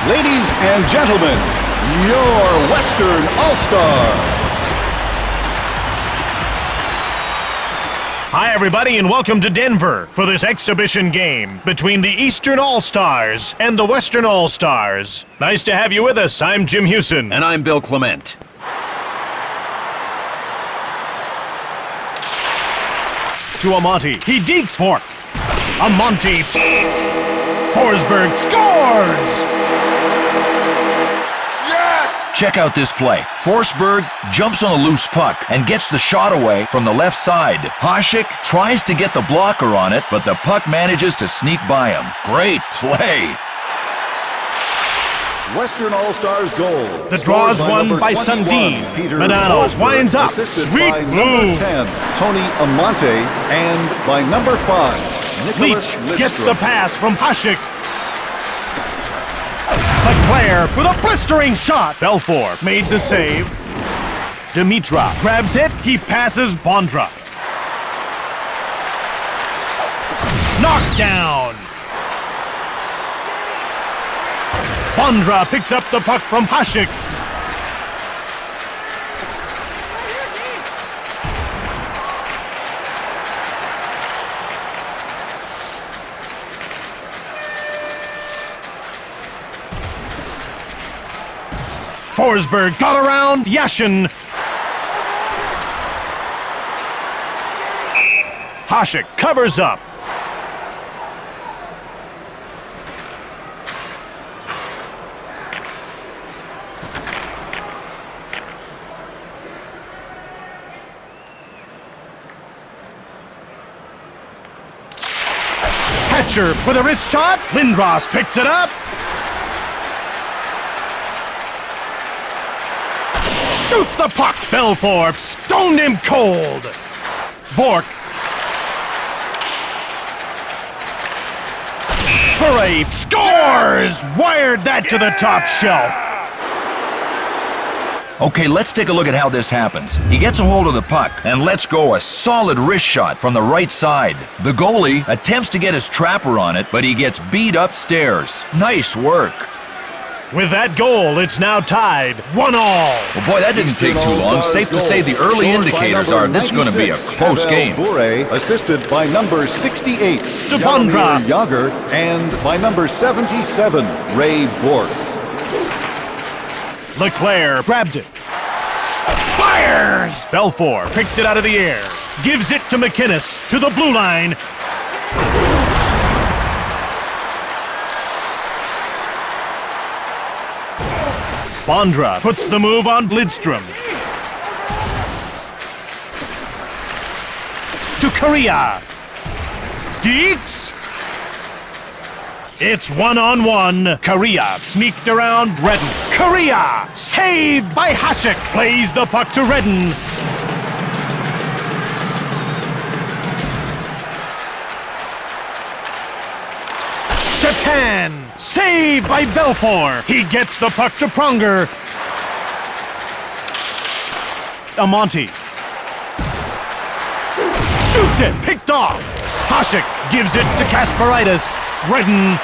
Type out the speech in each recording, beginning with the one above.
Ladies and gentlemen, your Western All-Stars. Hi, everybody, and welcome to Denver for this exhibition game between the Eastern All-Stars and the Western All-Stars. Nice to have you with us. I'm Jim Hewson. And I'm Bill Clement. To Amante. He dekes for it. Amante. Forsberg scores! Check out this play. Forsberg jumps on a loose puck and gets the shot away from the left side. Hasek tries to get the blocker on it, but the puck manages to sneak by him. Great play. Western All-Stars goal. The draw is won by Sundin. Medano winds up. Sweet move. 10, Tony Amante, and by number 5, Nicholas Leach gets the pass from Hasek. Leclaire with a blistering shot. Belfour made the save. Dimitrov grabs it. He passes Bondra. Knocked down. Bondra picks up the puck from Hasek. Forsberg got around Yashin. Hasek covers up. Hatcher with a wrist shot. Lindros picks it up. Shoots the puck. Belfour stoned him cold. Bork. Bure scores! Wired that to the top shelf. Okay, let's take a look at how this happens. He gets a hold of the puck and lets go a solid wrist shot from the right side. The goalie attempts to get his trapper on it, but he gets beat upstairs. Nice work. With that goal, it's now tied 1-1. Well, boy, that didn't take too long. Safe to say the early indicators are this is going to be a close game. Bure, assisted by number 68, To Bondra. Yager, and by number 77, Ray Bork. Leclaire grabbed it. Fires! Belfour picked it out of the air. Gives it to McInnes to the blue line. Bondra puts the move on Lidstrom. To Korea. Deeks. It's 1-on-1. Korea sneaked around Redden. Korea saved by Hasek. Plays the puck to Redden. Shatan saved by Belfour. He gets the puck to Pronger. Amante shoots it, picked off. Hasek gives it to Kasparaitis. Redden.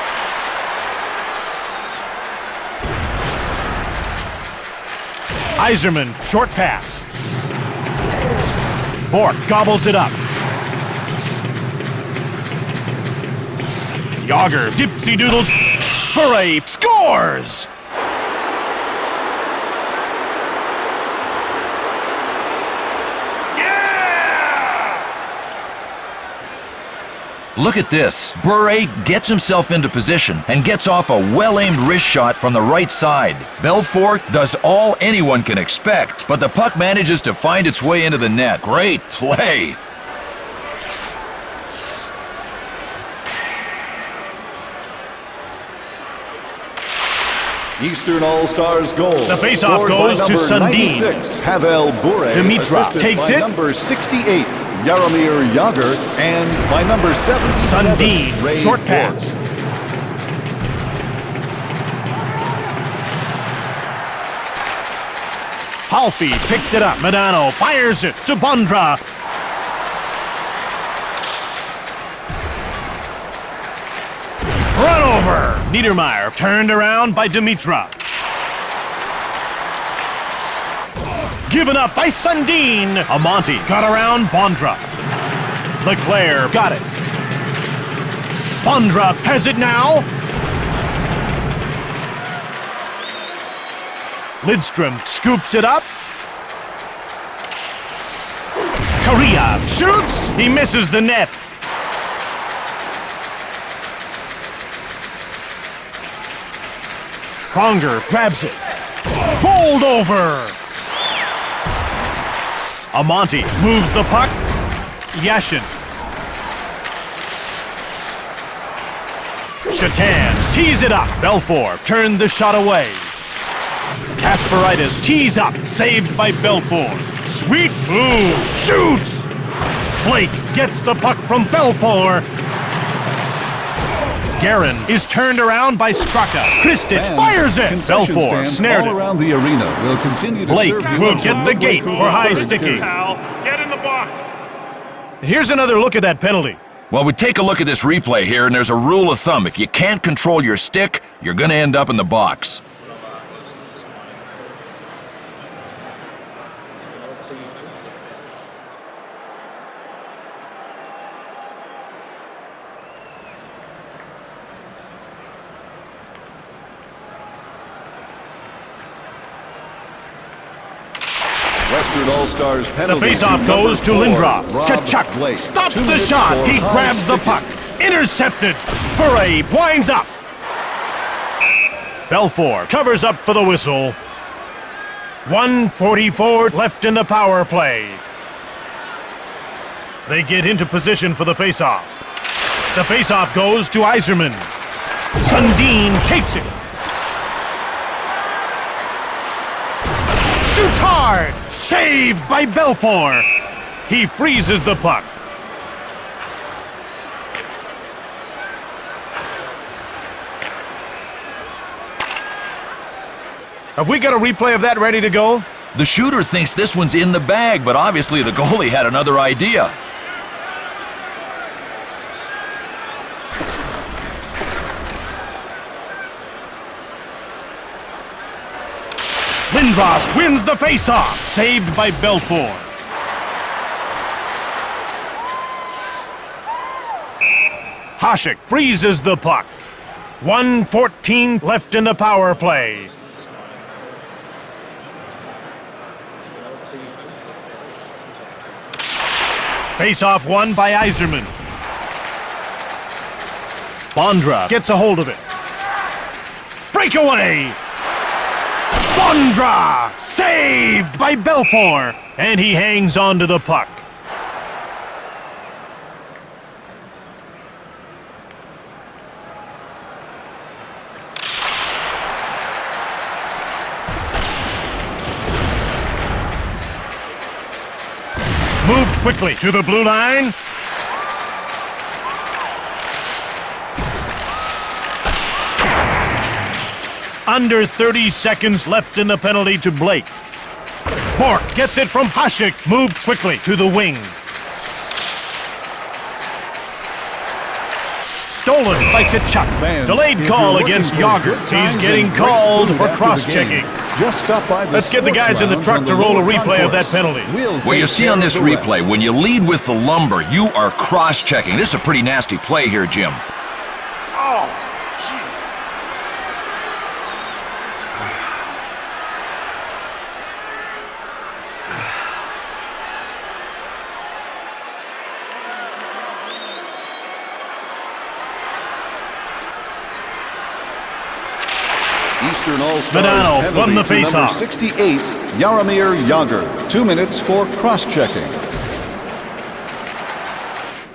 Yzerman, short pass. Bork gobbles it up. Yager, dipsy doodles. Hooray, scores! Look at this. Bure gets himself into position and gets off a well-aimed wrist shot from the right side. Belfour does all anyone can expect, but the puck manages to find its way into the net. Great play. Eastern All-Stars goal. The faceoff goes to Sundin. 96, Pavel Bure, Dimitrov assisted takes by it. number 68, Jaromir Jagr, and by number 77, Sundin, Ray short Bork. pass. Halfie picked it up. Medano fires it to Bondra. Run over. over. Niedermeyer turned around by Dimitra. Given up by Sundin. Amonte got around Bondra. Leclerc got it. Bondra has it now. Lidstrom scoops it up. Correa shoots. He misses the net. Pronger grabs it. Bowled over. Amonte moves the puck. Yashin. Shatan tees it up. Belfour turned the shot away. Kasparaitis tees up. Saved by Belfour. Sweet move. Shoots. Blake gets the puck from Belfour. Guerin is turned around by Straka. Kristic fires it. Belfour snared all it. around the arena will continue to Blake serve will you get the gate through for the high third sticking. period. Pal, get in the box. Here's another look at that penalty. Well, we take a look at this replay here, and there's a rule of thumb. If you can't control your stick, you're going to end up in the box. Western All-Stars The penalty. faceoff goes to number 4, Lindros. Rob Kachuk Blake. stops 2 the minutes shot. for He high grabs the sticking. puck. Intercepted. Bure winds up. Belfour covers up for the whistle. 1:44 left in the power play. They get into position for the faceoff. The faceoff goes to Yzerman. Sundin takes it. Shoots hard. Saved by Belfour. He freezes the puck. Have we got a replay of that ready to go? The shooter thinks this one's in the bag, but obviously the goalie had another idea. Lindros wins the faceoff. Saved by Belfour. Hasek freezes the puck. 1:14 left in the power play. Faceoff won by Yzerman. Bondra gets a hold of it. Breakaway! Bondra! Saved by Belfour! And he hangs on to the puck. Moved quickly to the blue line. Under 30 seconds left in the penalty to Blake. Bork gets it from Hasek. Moved quickly to the wing. Stolen by Kachuk. Fans, Delayed if call you're against looking for Yager. good He's times getting and great called food for after the cross-checking. game, just stop by the Let's get the sports guys in the lounge truck on to the roll a lower replay of that concourse. penalty. Well, you take see care on of this the replay, rest. when you lead with the lumber, you are cross-checking. This is a pretty nasty play here, Jim. Eastern All-Stars Medano penalty won the to number faceoff. 68, Jaromir Jagr. 2 minutes for cross-checking.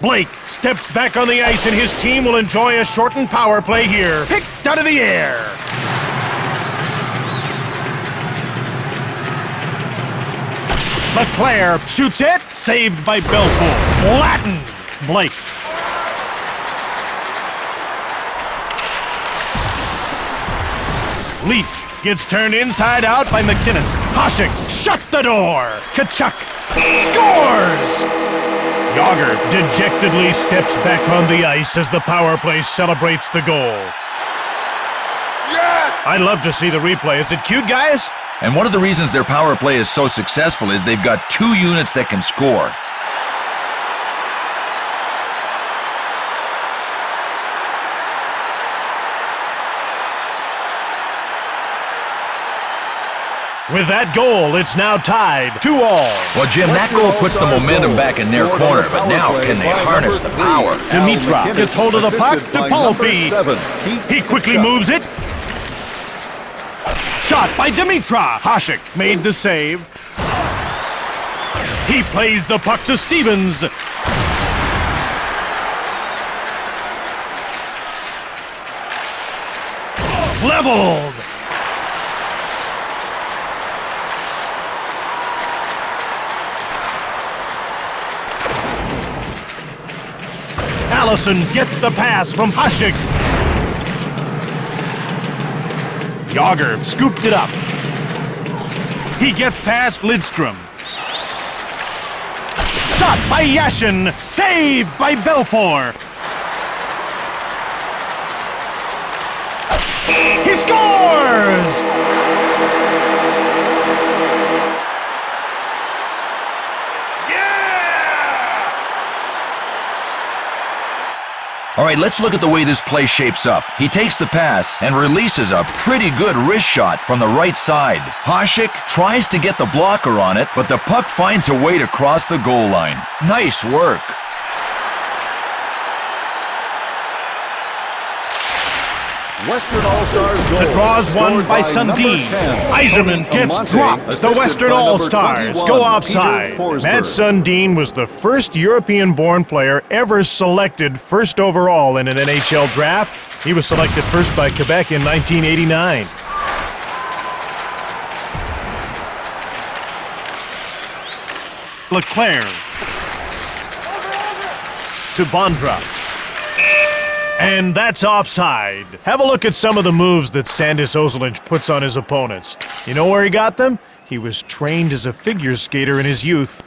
Blake steps back on the ice and his team will enjoy a shortened power play here. Picked out of the air. Leclerc shoots it. Saved by Belfour. Latin. Blake. Leach gets turned inside out by McInnes. Hasek shut the door. Kachuk scores! Yager dejectedly steps back on the ice as the power play celebrates the goal. I'd love to see the replay. Is it cute, guys? And one of the reasons their power play is so successful is they've got 2 units that can score. With that goal, it's now tied 2-2. Well, Jim, that goal puts the momentum back in their corner, but now can they harness the power? Dimitrov gets hold of the puck to Palfi. He quickly moves it. Shot by Dimitrov. Hasek made the save. He plays the puck to Stevens. Leveled. Allison gets the pass from Hasek. Yager scooped it up. He gets past Lidstrom. Shot by Yashin. Saved by Belfour. He scores! All right, let's look at the way this play shapes up. He takes the pass and releases a pretty good wrist shot from the right side. Hasek tries to get the blocker on it, but the puck finds a way to cross the goal line. Nice work. Western All-Stars goal. The draw's won by Sundin. Yzerman gets dropped. The Western All-Stars go offside. Matt Sundin was the first European-born player ever selected first overall in an NHL draft. He was selected first by Quebec in 1989. Leclerc to Bondra. And that's offside. Have a look at some of the moves that Sandis Ozolinsh puts on his opponents. You know where he got them? He was trained as a figure skater in his youth.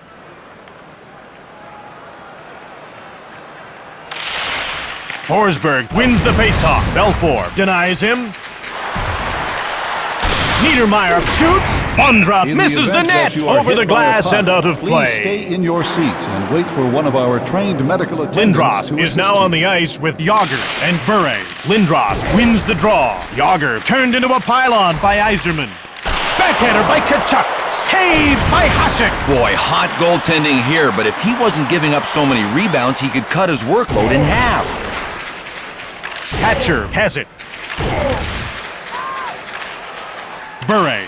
Forsberg wins the faceoff. Belfour denies him. Niedermeyer shoots. Bondra misses the net over the glass and out of play. Please stay in your seats and wait for one of our trained medical attendants Lindros to is assist now you. on the ice with Yager and Bure. Lindros wins the draw. Yager turned into a pylon by Yzerman. Backhander by Kachuk. Saved by Hasek. Boy, hot goaltending here, but if he wasn't giving up so many rebounds, he could cut his workload in half. Hatcher has it. Bure.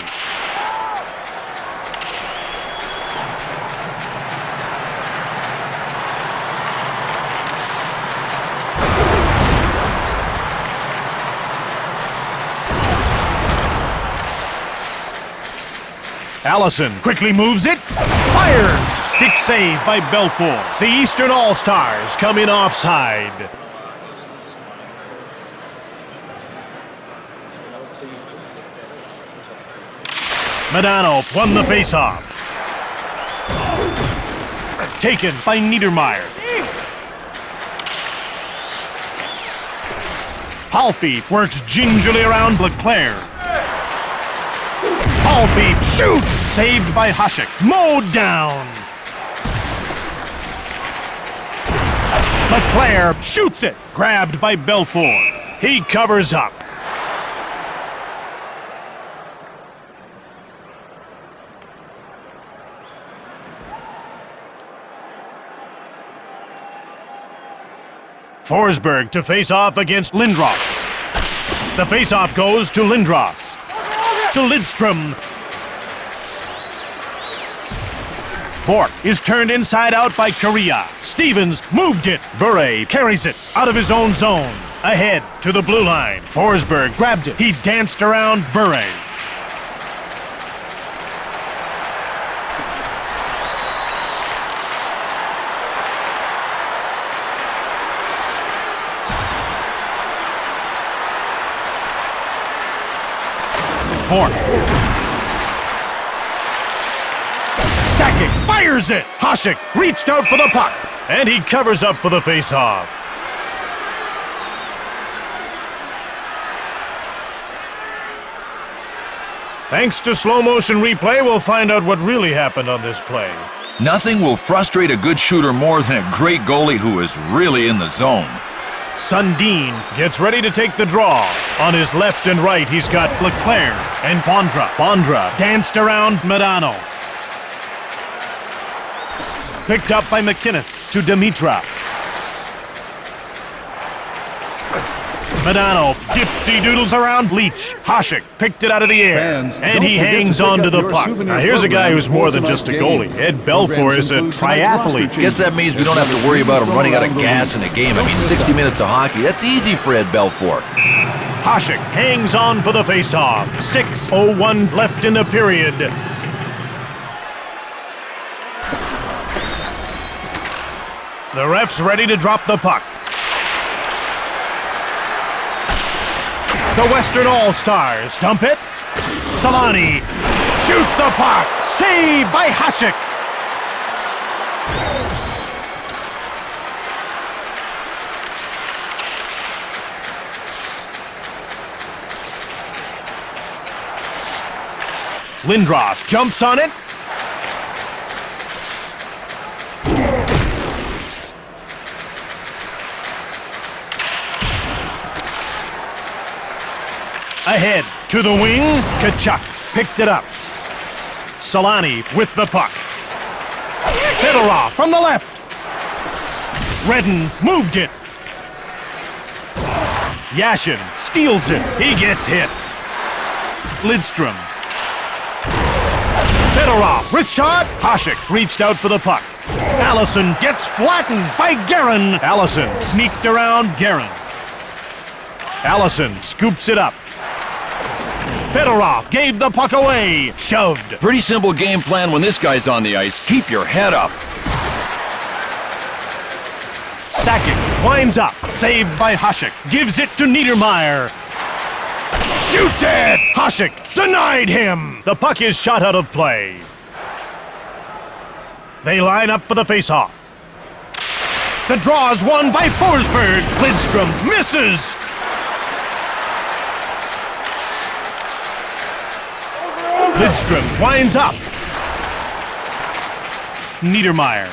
Allison quickly moves it. Fires. Stick save by Belfour. The Eastern All-Stars come in offside. Medano won the faceoff. Taken by Niedermeyer. Palfi works gingerly around Leclerc. Palfi shoots! Saved by Hasek. Mowed down. Leclerc shoots it. Grabbed by Belfour. He covers up. Forsberg to face off against Lindros. The face-off goes to Lindros. To Lidstrom. Bork is turned inside out by Correa. Stevens moved it. Bure carries it out of his own zone. Ahead to the blue line. Forsberg grabbed it. He danced around Bure. Bork. Sakic fires it. Hasek reached out for the puck, and he covers up for the faceoff. Thanks to slow motion replay, we'll find out what really happened on this play. Nothing will frustrate a good shooter more than a great goalie who is really in the zone. Sundin gets ready to take the draw. On his left and right, he's got Leclerc and Bondra. Bondra danced around Medano. Picked up by McInnes to Dimitra. Medano dipsy-doodles around Leach. Hasek picked it out of the air, and he hangs on to the puck. Now here's a guy who's more than just a goalie. Ed Belfour is a triathlete. Guess that means we don't have to worry about him running out of gas in a game. I mean, 60 minutes of hockey, that's easy for Ed Belfour. Hasek hangs on for the face-off. 6:01 left in the period. The ref's ready to drop the puck. The Western All-Stars dump it. Solani shoots the puck. Saved by Hasek. Lindros jumps on it. Ahead to the wing, Kachuk picked it up. Solani with the puck. Fedorov from the left. Redden moved it. Yashin steals it. He gets hit. Lidstrom. Fedorov, wrist shot. Hasek reached out for the puck. Allison gets flattened by Guerin. Allison sneaked around Guerin. Allison scoops it up. Fedorov gave the puck away. Shoved. Pretty simple game plan when this guy's on the ice. Keep your head up. Sakic winds up. Saved by Hasek. Gives it to Niedermeyer. Shoots it! Hasek denied him. The puck is shot out of play. They line up for the faceoff. The draw is won by Forsberg. Lidstrom misses. Lidstrom winds up. Niedermeyer.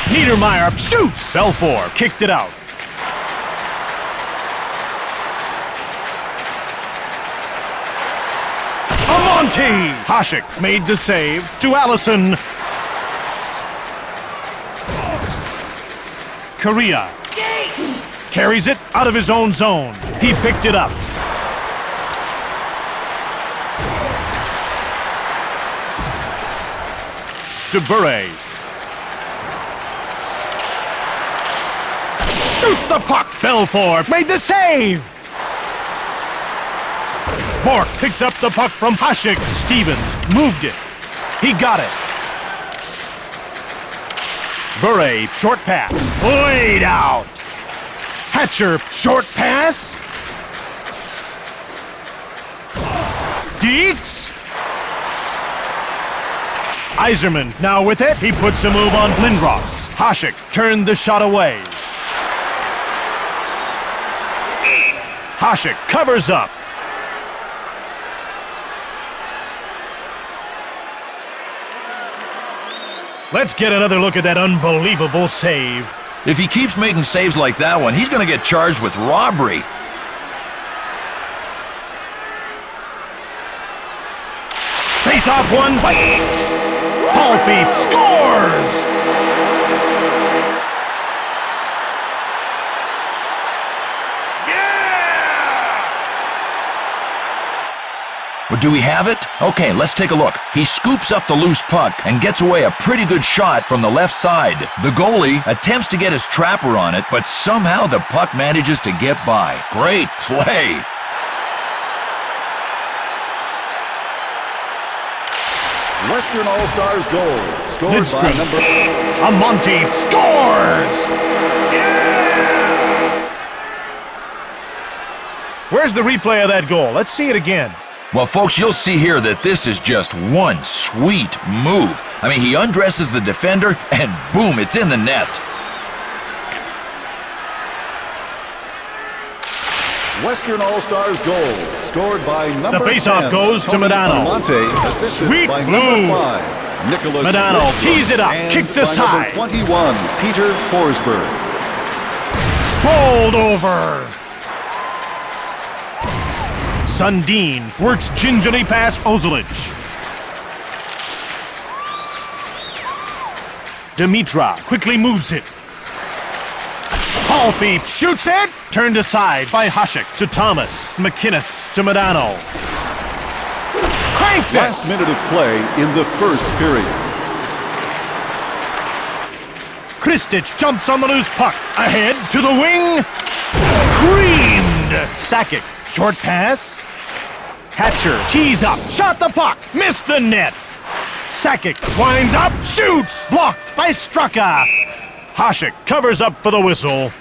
Niedermeyer shoots. Belfour kicked it out. Amonte. Hasek made the save to Allison. Correa carries it out of his own zone. He picked it up. To Bure. Shoots the puck. Belfour made the save. Bork picks up the puck from Hasek. Stevens moved it. He got it. Bure, short pass. Laid out. Hatcher, short pass. Deeks. Yzerman now with it. He puts a move on Lindros. Hasek turned the shot away. Hasek covers up. Let's get another look at that unbelievable save. If he keeps making saves like that one, he's going to get charged with robbery. Face-off won by Palfy scores! Well, do we have it? Okay, let's take a look. He scoops up the loose puck and gets away a pretty good shot from the left side. The goalie attempts to get his trapper on it, but somehow the puck manages to get by. Great play. Western All-Stars goal. Scored Lidstrom. by number... Amonte scores! Yeah! Where's the replay of that goal? Let's see it again. Well, folks, you'll see here that this is just one sweet move. I mean, he undresses the defender, and boom, it's in the net. Western All-Stars goal, scored by number 10. The faceoff goes to Medano. Almonte, assisted Sweet by move. number 5, Nicholas Medano Lidstrom, tees it up, and kicked by aside. number 21, Peter Forsberg. Bowled over. Sundin works gingerly past Ozolic. Dimitra quickly moves it. Halfie shoots it! Turned aside by Hasek to Thomas. McInnes to Medano. Cranks it! Last minute of play in the first period. Kristic jumps on the loose puck. Ahead to the wing. Creamed! Sakic, short pass. Hatcher tees up, shot the puck, missed the net. Sakic winds up, shoots, blocked by Straka. Hasek covers up for the whistle.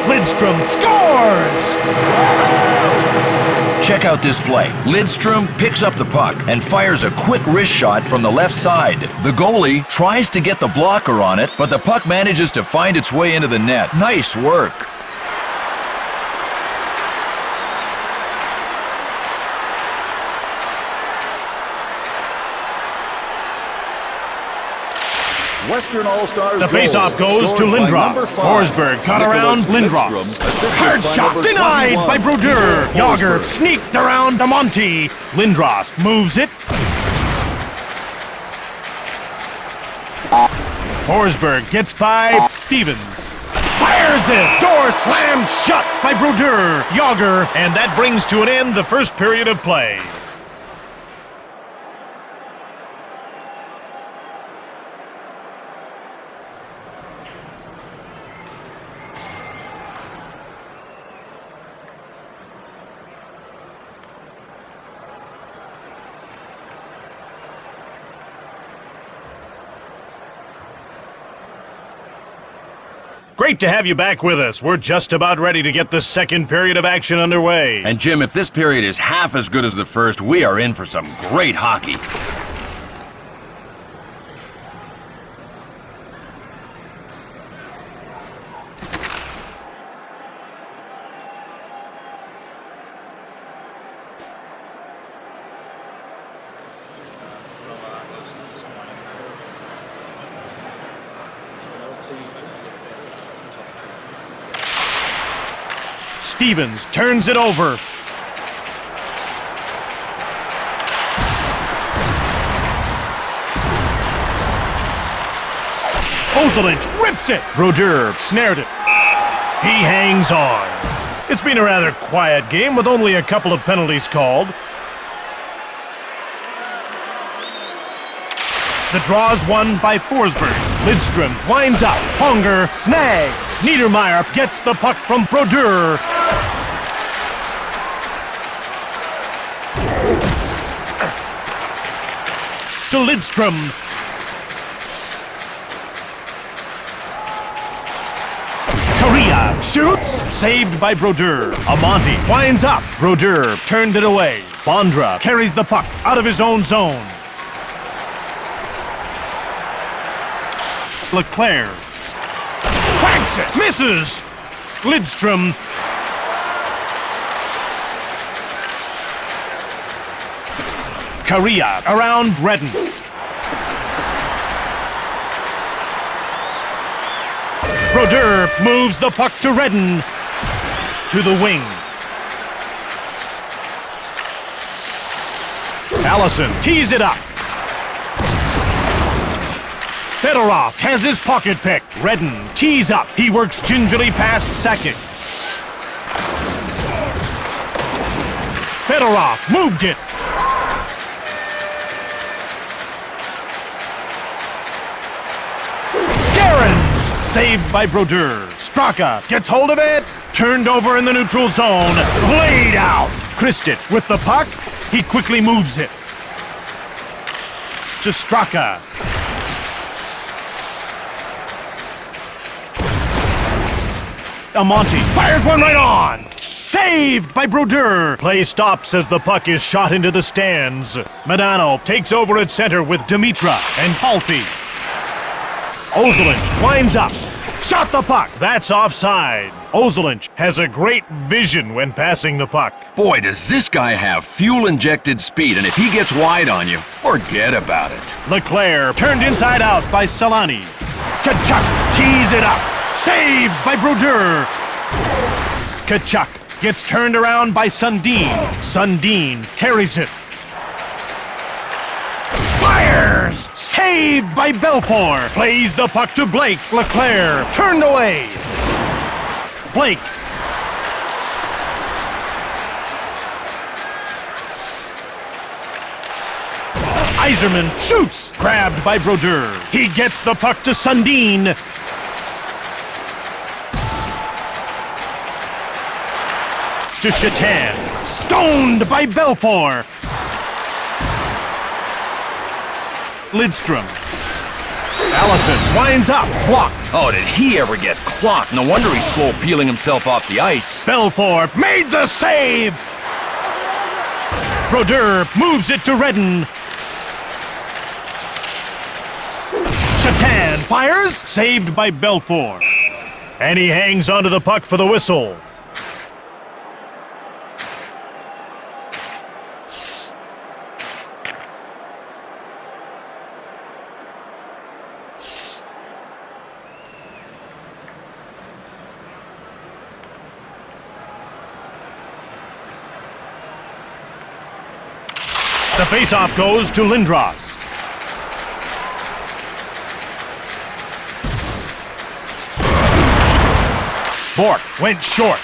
Lidstrom scores! Check out this play. Lidstrom picks up the puck and fires a quick wrist shot from the left side. The goalie tries to get the blocker on it, but the puck manages to find its way into the net. Nice work. Western All-Stars The faceoff goes to Lindros. Forsberg cut around Lindros. Hard shot denied by Brodeur. Yager sneaked around Amonte. Lindros moves it. Forsberg gets by Stevens. Fires it. Door slammed shut by Brodeur. Yager, and that brings to an end the first period of play. Great to have you back with us. We're just about ready to get the second period of action underway. And Jim, if this period is half as good as the first, we are in for some great hockey. Stevens turns it over. Ozolic rips it. Brodeur snared it. He hangs on. It's been a rather quiet game with only a couple of penalties called. The draw is won by Forsberg. Lidstrom winds up. Ponger snag. Niedermeyer gets the puck from Brodeur. To Lidstrom. Correa shoots. Saved by Brodeur. Amonte winds up. Brodeur turned it away. Bondra carries the puck out of his own zone. Leclerc cranks it, misses. Lidstrom. Correa around Redden. Brodeur moves the puck to Redden. To the wing. Allison tees it up. Fedorov has his pocket pick. Redden tees up. He works gingerly past Sakic. Fedorov moved it. Guerin saved by Brodeur. Straka gets hold of it. Turned over in the neutral zone. Laid out. Kristic with the puck. He quickly moves it. To Straka. Amante fires one right on. Saved by Brodeur. Play stops as the puck is shot into the stands. Medano takes over at center with Dimitra and Palfi. Ozelinch winds up. Shot the puck. That's offside. Ozelinch has a great vision when passing the puck. Boy, does this guy have fuel-injected speed, and if he gets wide on you, forget about it. Leclerc turned inside out by Solani. Kachuk tees it up. Saved by Brodeur. Kachuk gets turned around by Sundin. Sundin carries it. Fires! Saved by Belfour. Plays the puck to Blake. Leclerc turned away. Blake. Yzerman shoots. Grabbed by Brodeur. He gets the puck to Sundin. To Shatan. Stoned by Belfour. Lidstrom. Allison winds up. Blocked. Oh, did he ever get clocked? No wonder he's slow peeling himself off the ice. Belfour made the save. Brodeur moves it to Redden. Shatan fires. Saved by Belfour. And he hangs onto the puck for the whistle. The faceoff goes to Lindros. Bork went short.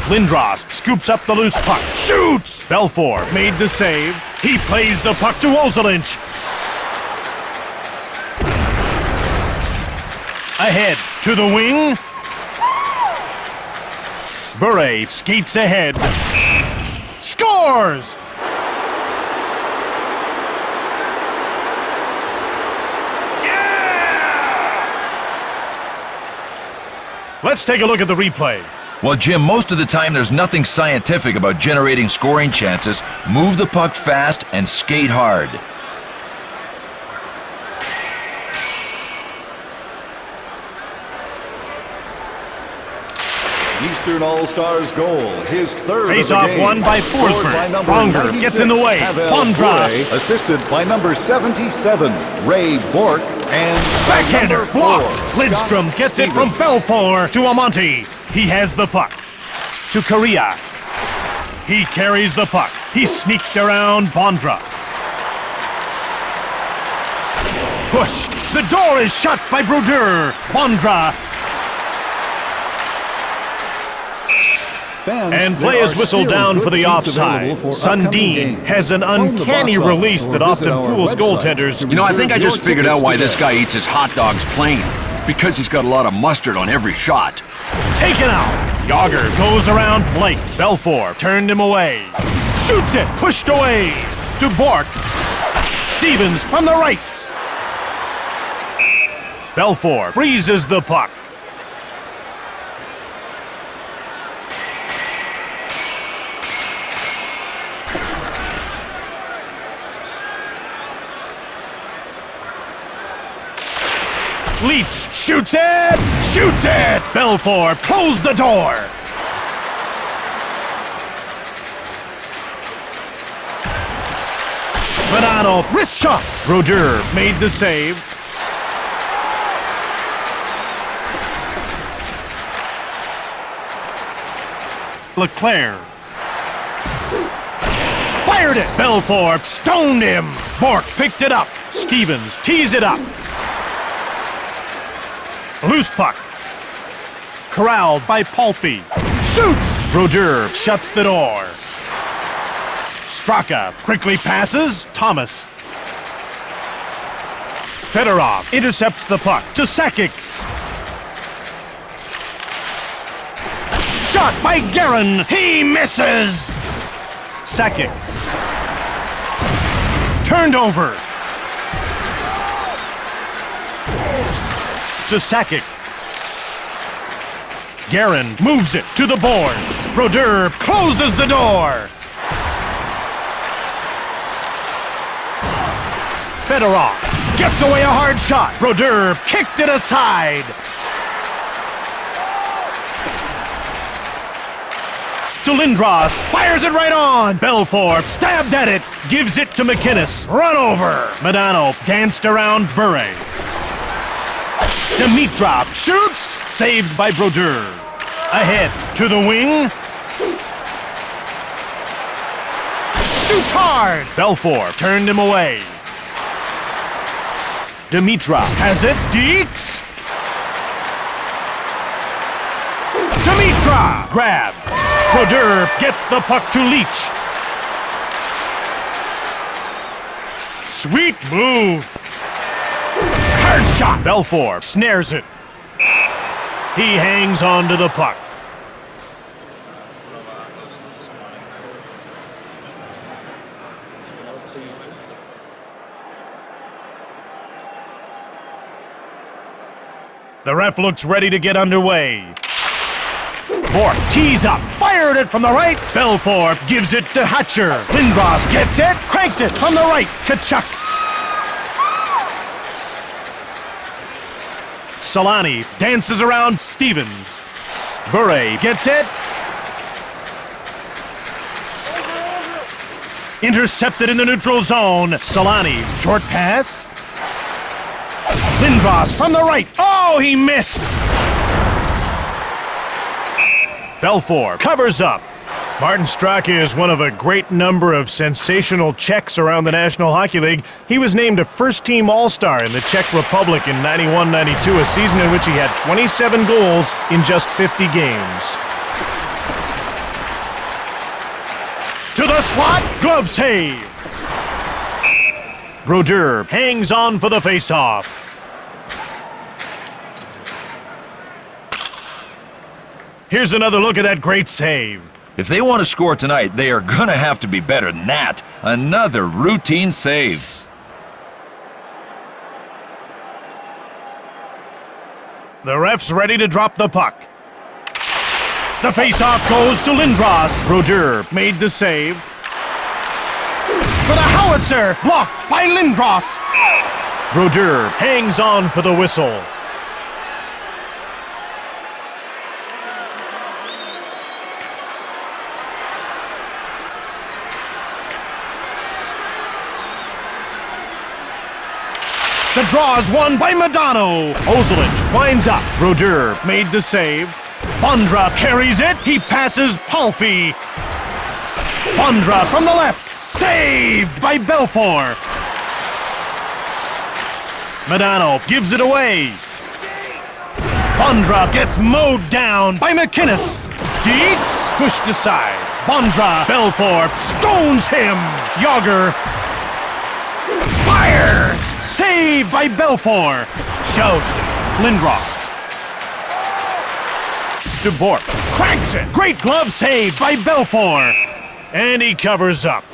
Lindros scoops up the loose puck. Shoots! Belfour made the save. He plays the puck to Ozelinch. Ahead to the wing. Bure skates ahead. Scores! Yeah! Let's take a look at the replay. Well, Jim, most of the time there's nothing scientific about generating scoring chances. Move the puck fast and skate hard. Eastern All-Stars goal, his third Face of the off game. won by Scored Forsberg. by number Bonger 96, gets in the way. Pavel Bondra. Bure, assisted by number 77, Ray Bork, and by Backhander number 4, blocked. Lindstrom Scott gets it from Stevens. Belfour to Amante. He has the puck. To Correa. He carries the puck. He sneaked around Bondra. Push. The door is shut by Brodeur. Bondra. Fans, And there play is are whistled still down good for the seats available offside. for upcoming Sundin games. has an Phone the uncanny box office release or that visit often our fools website goaltenders. to You know, I think I reserve just your figured out tickets why this today. guy eats his hot dogs plain. Because he's got a lot of mustard on every shot. Taken out. Yager goes around Blake. Belfour turned him away. Shoots it. Pushed away. To Bork. Stevens from the right. Belfour freezes the puck. Leach shoots it! Shoots it! Belfour closed the door! Medano, wrist shot! Brodeur made the save. Leclerc fired it! Belfour stoned him! Bork picked it up. Stevens tees it up. Loose puck. Corralled by Palfi. Shoots! Brodeur shuts the door. Straka quickly passes. Thomas. Fedorov intercepts the puck to Sakic. Shot by Guerin. He misses. Sakic. Turned over. to Sakic. Guerin moves it to the boards. Brodeur closes the door. Fedorov gets away a hard shot. Brodeur kicked it aside. To Lindros, fires it right on. Belfort stabbed at it, gives it to McInnes. Run over. Modano danced around Bure. Dimitrov shoots, saved by Brodeur. Ahead to the wing. Shoots hard. Belfort turned him away. Dimitrov has it. Deeks. Dimitrov grab. Brodeur gets the puck to Leach. Sweet move. Hard shot. Belfort snares it. He hangs on to the puck. The ref looks ready to get underway. Bork tees up, fired it from the right. Belfort gives it to Hatcher. Lindros gets it, cranked it from the right. Kachuk. Solani dances around Stevens. Bure gets it. Intercepted in the neutral zone. Solani, short pass. Lindros from the right. Oh, he missed. Belfort covers up. Martin Straka is one of a great number of sensational Czechs around the National Hockey League. He was named a first-team All-Star in the Czech Republic in 91-92, a season in which he had 27 goals in just 50 games. To the slot, glove save. Brodeur hangs on for the face-off. Here's another look at that great save. If they want to score tonight, they are going to have to be better than that. Another routine save. The ref's ready to drop the puck. The face-off goes to Lindros. Brodeur made the save. For the howitzer, blocked by Lindros. Brodeur hangs on for the whistle. The draw is won by Modano. Ozelich winds up. Brodeur made the save. Bondra carries it. He passes Palfi. Bondra from the left. Saved by Belfort. Modano gives it away. Bondra gets mowed down by McInnes. Deeks pushed aside. Bondra. Belfort stones him. Yager fires. Saved by Belfort. Shout. Lindros. To Bork. Cranks it. Great glove save by Belfort. And he covers up.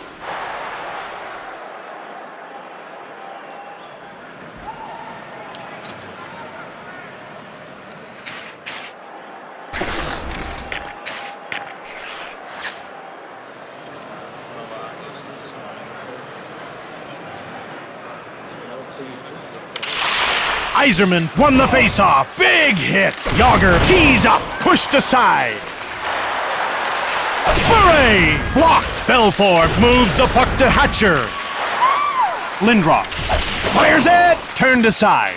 Yzerman won the face-off. Big hit. Yager tees up, pushed aside. Bure blocked. Belfort moves the puck to Hatcher. Lindros fires it, turned aside.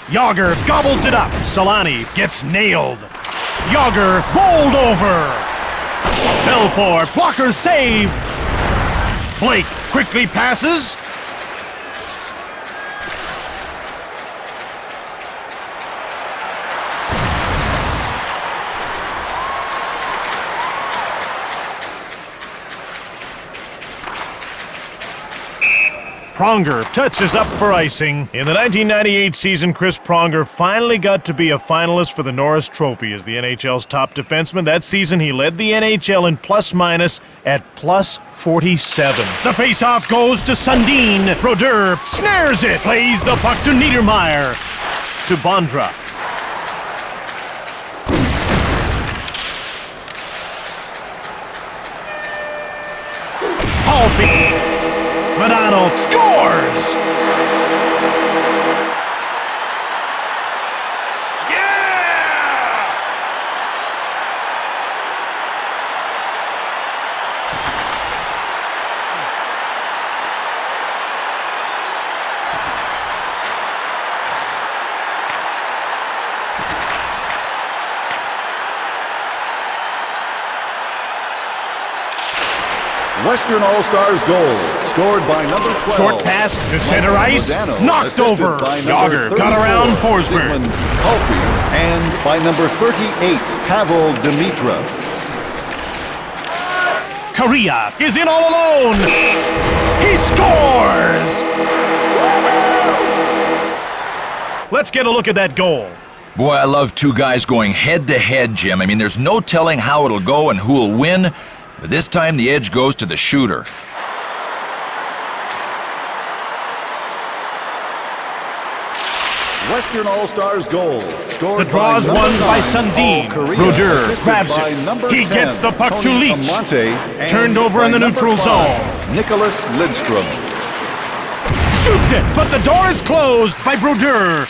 Yager gobbles it up. Solani gets nailed. Yager rolled over. Belfort blocker save. Blake quickly passes. Pronger touches up for icing. In the 1998 season, Chris Pronger finally got to be a finalist for the Norris Trophy as the NHL's top defenseman. That season, he led the NHL in plus-minus at plus 47. The face-off goes to Sundin. Brodeur snares it. Plays the puck to Niedermeyer. To Bondra. Palfi. Madano scores! Western All-Stars goal, scored by number 12. Short pass to center ice, Lozano, knocked assisted over. by number Yager got 34, around Forsberg. Sigmund Palfi, and by number 38, Pavel Dimitra. Korea is in all alone. He scores! Let's get a look at that goal. Boy, I love two guys going head-to-head, Jim. I mean, there's no telling how it'll go and who'll win, but this time the edge goes to the shooter. Western All-Stars goal, scored The draw's by number won by 9, Sundin. Paul Korea, Brodeur assisted grabs by it. number He 10, gets the puck to Tony Leach. Amante, and Turned over by in the number neutral 5, zone. Nicholas Lidstrom. Shoots it, but the door is closed by Brodeur.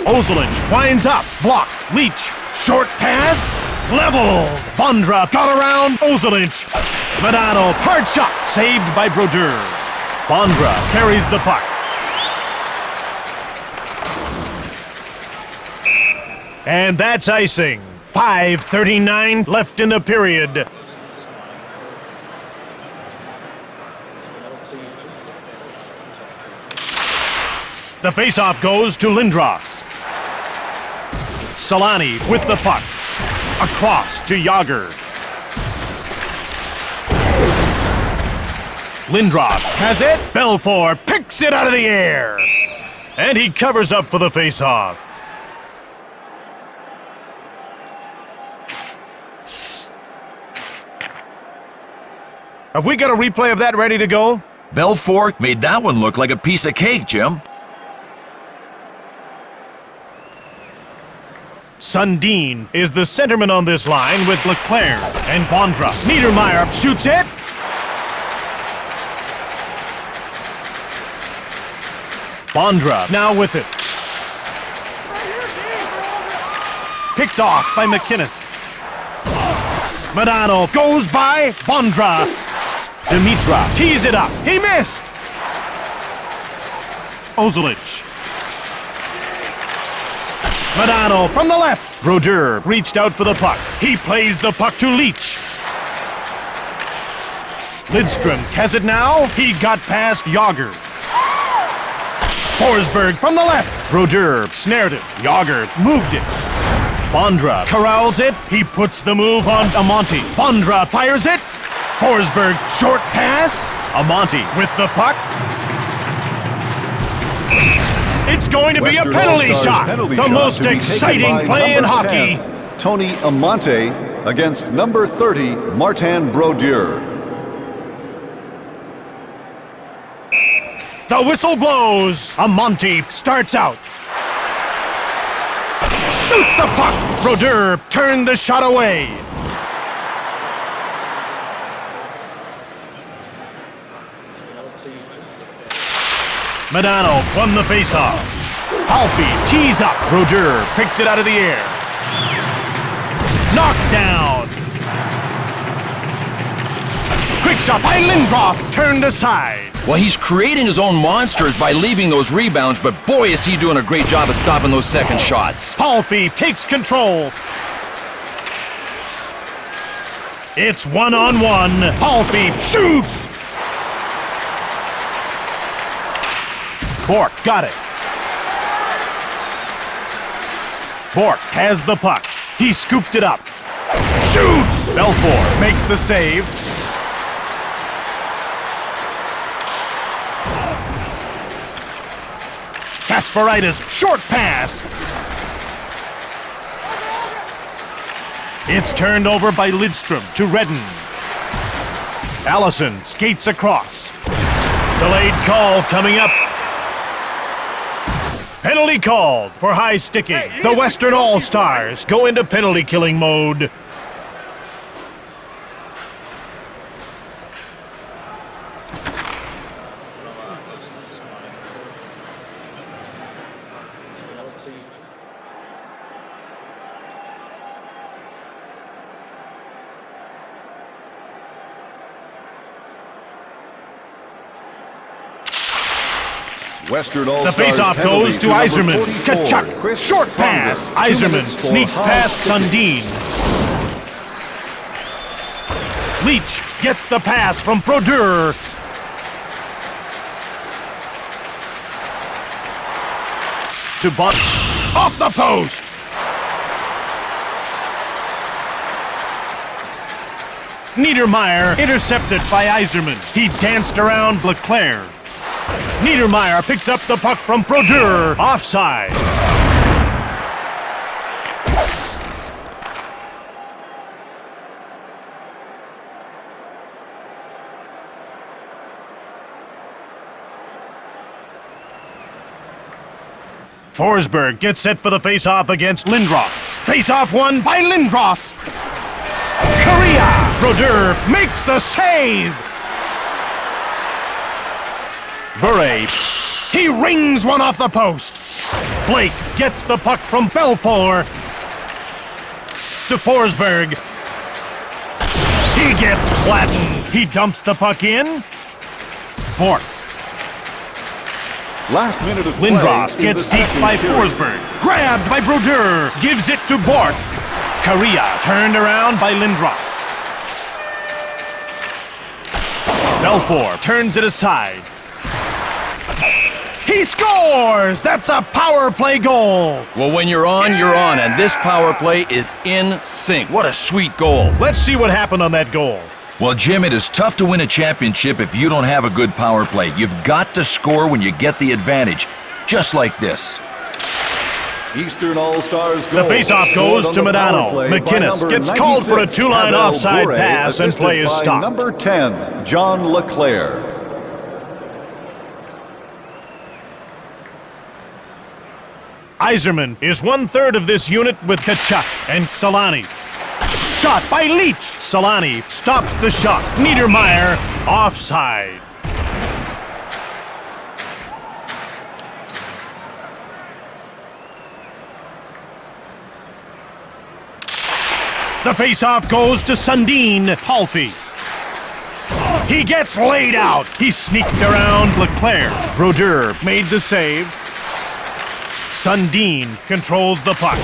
Ozelinch winds up, blocked. Leach, short pass, leveled. Bondra got around Ozelinch. Madano, hard shot, saved by Brodeur. Bondra carries the puck. And that's icing. 5:39 left in the period. The faceoff goes to Lindros. Solani with the puck. Across to Yager. Lindros has it. Belfour picks it out of the air. And he covers up for the faceoff. Have we got a replay of that ready to go? Belfour made that one look like a piece of cake, Jim. Sundin is the centerman on this line with Leclerc and Bondra. Niedermeyer shoots it. Bondra now with it. Picked off by McInnes. Madano goes by Bondra. Dimitra tees it up. He missed. Ozelinch. Madano from the left. Brodeur reached out for the puck. He plays the puck to Leach. Lidstrom has it now. He got past Yager. Forsberg from the left. Brodeur snared it. Yager moved it. Bondra corrals it. He puts the move on Amante. Bondra fires it. Forsberg short pass. Amante with the puck. It's going to be a Western penalty All-Stars shot. penalty The shot most to be taken exciting by play in number hockey. 10, Tony Amante against number 30, Martin Brodeur. The whistle blows. Amante starts out. Shoots the puck. Brodeur turned the shot away. Madano won the faceoff. Palfi tees up. Brodeur picked it out of the air. Knocked down. Quick shot by Lindros. Turned aside. Well, he's creating his own monsters by leaving those rebounds, but boy, is he doing a great job of stopping those second shots. Palfi takes control. It's one-on-one. Palfi shoots. Bork got it. Bork has the puck. He scooped it up. Shoots! Belfour makes the save. Kasparaitis, short pass. It's turned over by Lidstrom to Redden. Allison skates across. Delayed call coming up. Penalty called for high sticking. The Western All-Stars go into penalty killing mode. Western The All-Stars faceoff penalty goes to number Iserman. 44, Kachuk. Chris Short Pronger. pass. 2 Iserman minutes for sneaks high past sticking. Sundin. Leach gets the pass from Brodeur. To Bond. Off the post. Niedermeyer intercepted by Iserman. He danced around Leclerc. Niedermeyer picks up the puck from Brodeur. Offside. Forsberg gets set for the face-off against Lindros. Face-off won by Lindros. Korea. Brodeur makes the save. Bure. He rings one off the post. Blake gets the puck from Belfour to Forsberg. He gets flattened. He dumps the puck in. Bork. Last minute of play Lindros in gets the deep second by period. Forsberg. Grabbed by Brodeur. Gives it to Bork. Korea turned around by Lindros. Belfour turns it aside. He scores! That's a power play goal. Well, when you're on, and this power play is in sync. What a sweet goal. Let's see what happened on that goal. Well, Jim, it is tough to win a championship if you don't have a good power play. You've got to score when you get the advantage, just like this. Eastern All-Stars The goal. faceoff goes to Medano. McInnes gets called for a two-line offside pass and play is stopped. Number 10, John Leclerc. Iserman is 1/3 of this unit with Kachuk and Solani. Shot by Leach. Solani stops the shot. Niedermeyer offside. The faceoff goes to Sundin. Palfi. He gets laid out. He sneaked around Leclerc. Brodeur made the save. Sundin controls the puck.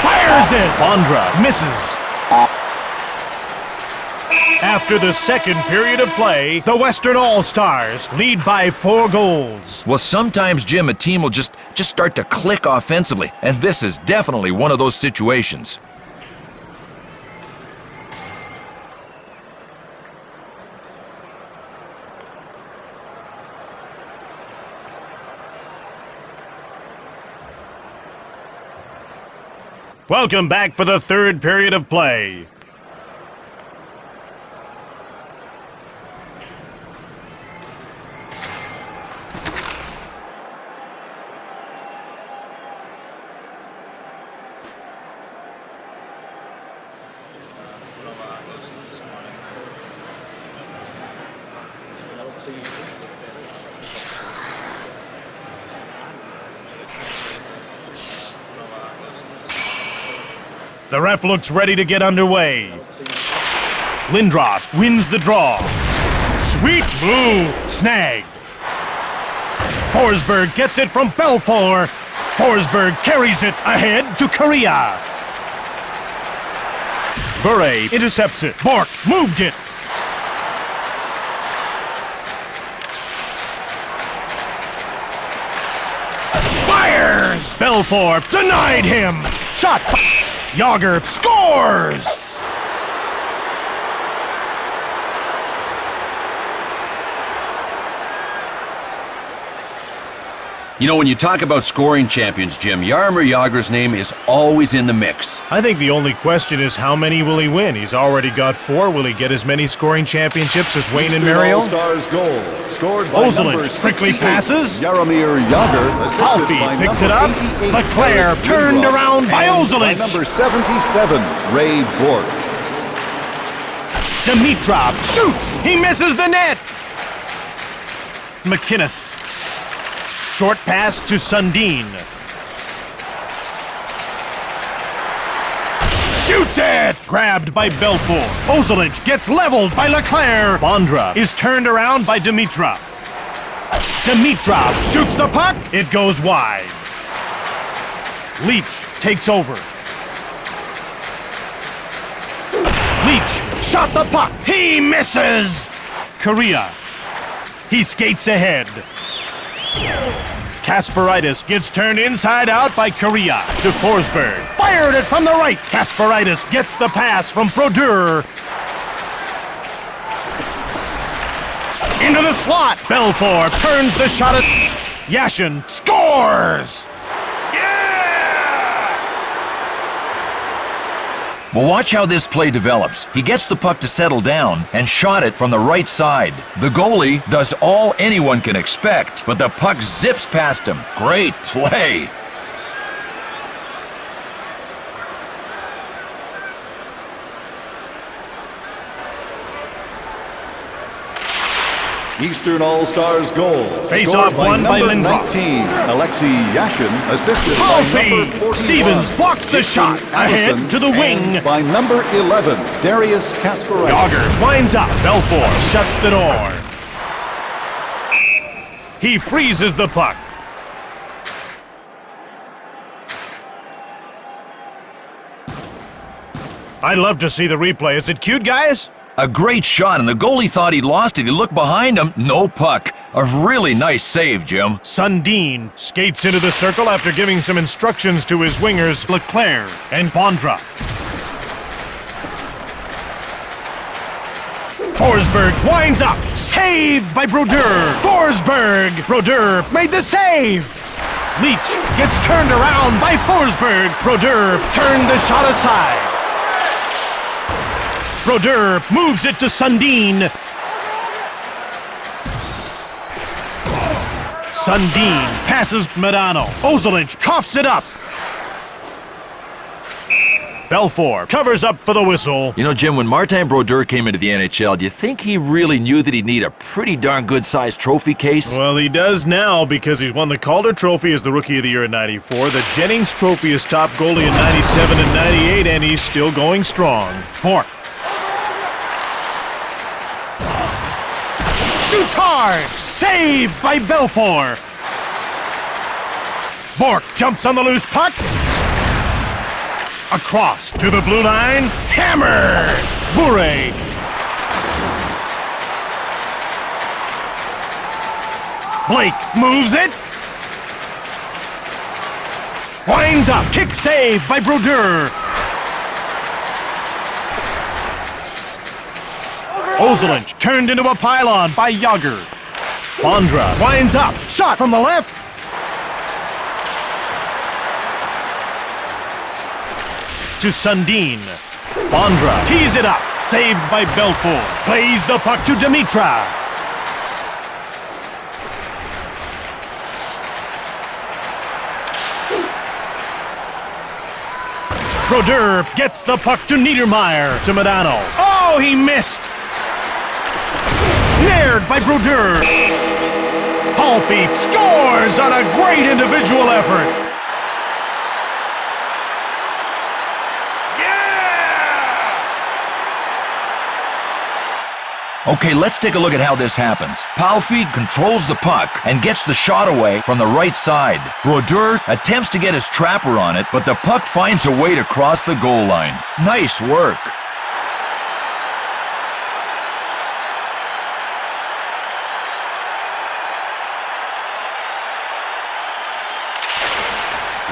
Fires it. Bondra misses. After the second period of play, the Western All-Stars lead by 4 goals. Well, sometimes, Jim, a team will just start to click offensively, and this is definitely one of those situations. Welcome back for the third period of play. The ref looks ready to get underway. Lindros wins the draw. Sweet move. Snag. Forsberg gets it from Belfour. Forsberg carries it ahead to Korea. Bure intercepts it. Bork moved it. Fires! Belfour denied him. Shot. Yager scores! You know, when you talk about scoring champions, Jim, Jaromir Jagr's name is always in the mix. I think the only question is how many will he win? He's already got 4. Will he get as many scoring championships as Wayne and Eastern Mariel? All-Stars goal. Scored by Ozelin number quickly 68, passes. Jaromir Jagr. Assisted Alfie by picks it number up. 88, Leclerc Eric turned Lindros, around by and Ozelin. by number 77, Ray Bork. Dimitrov shoots. He misses the net. McInnes. Short pass to Sundin. Shoots it! Grabbed by Belfort. Ozolic gets leveled by Leclerc. Bondra is turned around by Dimitrov. Dimitrov shoots the puck. It goes wide. Leach takes over. Leach shot the puck. He misses. Korea. He skates ahead. Kasparaitis gets turned inside out by Korea to Forsberg. Fired it from the right. Kasparaitis gets the pass from Brodeur. Into the slot. Belfort turns the shot at Yashin. Scores! Well, watch how this play develops. He gets the puck to settle down and shot it from the right side. The goalie does all anyone can expect, but the puck zips past him. Great play. Eastern All-Stars goal. Face-off won by number Lindros. 19, Alexei Yashin, assisted by number 41. Stevens blocks the shot. Allison, Ahead to the wing. and by number 11, Darius Kasparaitis. Yager winds up. Belfort shuts the door. He freezes the puck. I'd love to see the replay. Is it cute, guys? A great shot, and the goalie thought he'd lost it. He looked behind him. No puck. A really nice save, Jim. Sundin skates into the circle after giving some instructions to his wingers, Leclerc and Bondra. Forsberg winds up. Saved by Brodeur. Forsberg. Brodeur made the save. Leach gets turned around by Forsberg. Brodeur turned the shot aside. Brodeur moves it to Sundin. Sundin passes Medano. Ozolic coughs it up. Belfort covers up for the whistle. You know, Jim, when Martin Brodeur came into the NHL, do you think he really knew that he'd need a pretty darn good-sized trophy case? Well, he does now because he's won the Calder Trophy as the Rookie of the Year in '94, the Jennings Trophy as top goalie in '97 and '98, and he's still going strong. Bork shoots hard! Saved by Belfort! Bork jumps on the loose puck. Across to the blue line. Hammer! Bure! Blake moves it. Winds up. Kick save by Brodeur. Ozolic turned into a pylon by Yager. Bondra winds up. Shot from the left. To Sundin. Bondra tees it up. Saved by Belfort. Plays the puck to Dimitrov. Brodeur gets the puck to Niedermeyer. To Medano. Oh, he missed. Snared by Brodeur. Palfy scores on a great individual effort. Okay, let's take a look at how this happens. Palfy controls the puck and gets the shot away from the right side. Brodeur attempts to get his trapper on it, but the puck finds a way to cross the goal line. Nice work.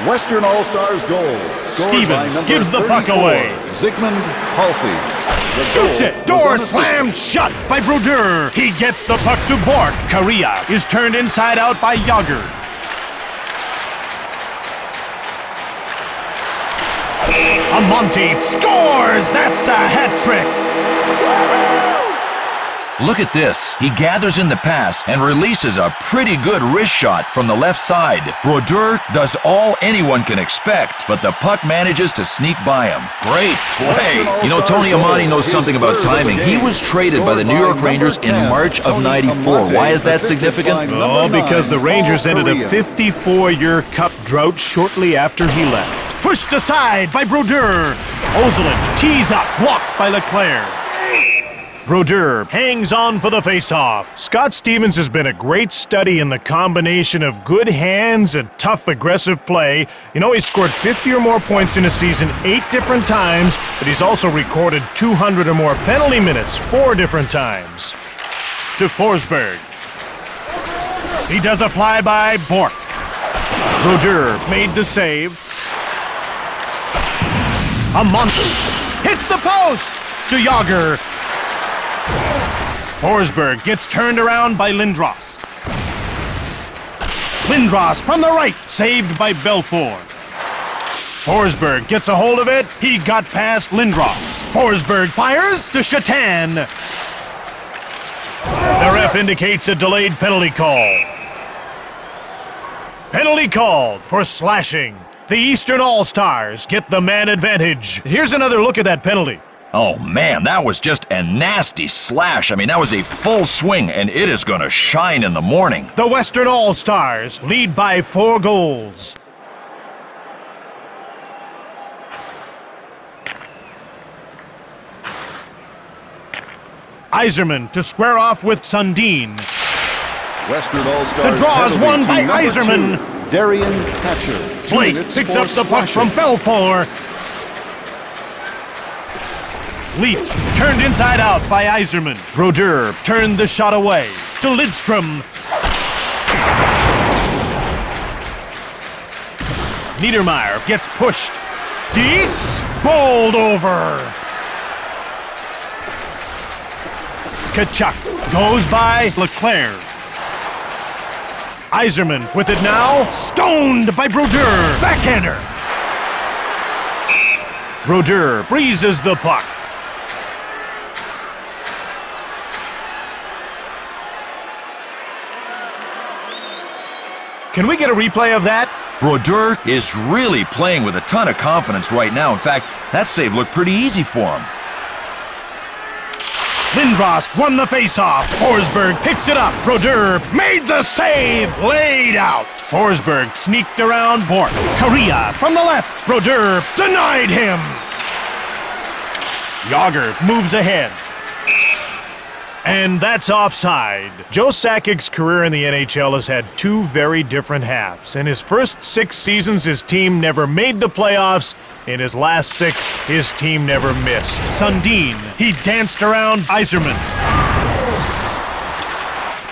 Western All-Stars goal. Scored Stevens by number gives the puck 34, away. Zygmunt Palfy. The Shoots goal it! Door was unassisted. slammed shut by Brodeur. He gets the puck to Bork. Korea is turned inside out by Yager. Amonte scores! That's a hat trick! Look at this. He gathers in the pass and releases a pretty good wrist shot from the left side. Brodeur does all anyone can expect, but the puck manages to sneak by him. Great play. You know, Tony Amonte knows something about timing. He was traded by the New York Rangers in March of '94. Why is that significant? Oh, because the Rangers ended a 54-year Cup drought shortly after he left. pushed aside by Brodeur. Ozelich tees up, blocked by Leclerc. Brodeur hangs on for the face-off. Scott Stevens has been a great study in the combination of good hands and tough, aggressive play. You know, he's scored 50 or more points in a season 8 different times, but he's also recorded 200 or more penalty minutes 4 different times. To Forsberg. He does a flyby, Bork. Brodeur made the save. A monster hits the post to Yager. Forsberg gets turned around by Lindros. Lindros from the right, saved by Belfort. Forsberg gets a hold of it. He got past Lindros. Forsberg fires to Shatan. The ref indicates a delayed penalty call. Penalty called for slashing. The Eastern All-Stars get the man advantage. Here's another look at that penalty. Oh man, that was just a nasty slash. I mean, that was a full swing, and it is going to shine in the morning. The Western All-Stars lead by 4 goals. Yzerman to square off with Sundin. Western All-Stars. The draw is won by number Yzerman. 2, Darian Hatcher. 2 Blake minutes picks for up the puck slashing. from Belfort. Leach turned inside out by Yzerman. Brodeur turned the shot away to Lidstrom. Niedermeyer gets pushed. Deeks bowled over. Kachuk goes by Leclerc. Yzerman with it now. Stoned by Brodeur. Backhander. Brodeur freezes the puck. Can we get a replay of that? Brodeur is really playing with a ton of confidence right now. In fact, that save looked pretty easy for him. Lindros won the faceoff. Forsberg picks it up. Brodeur made the save. Laid out. Forsberg sneaked around Bork. Correa from the left. Brodeur denied him. Yager moves ahead. And that's offside. Joe Sakic's career in the NHL has had 2 very different halves. In his first 6 seasons, his team never made the playoffs. In his last 6, his team never missed. Sundin, he danced around Yzerman.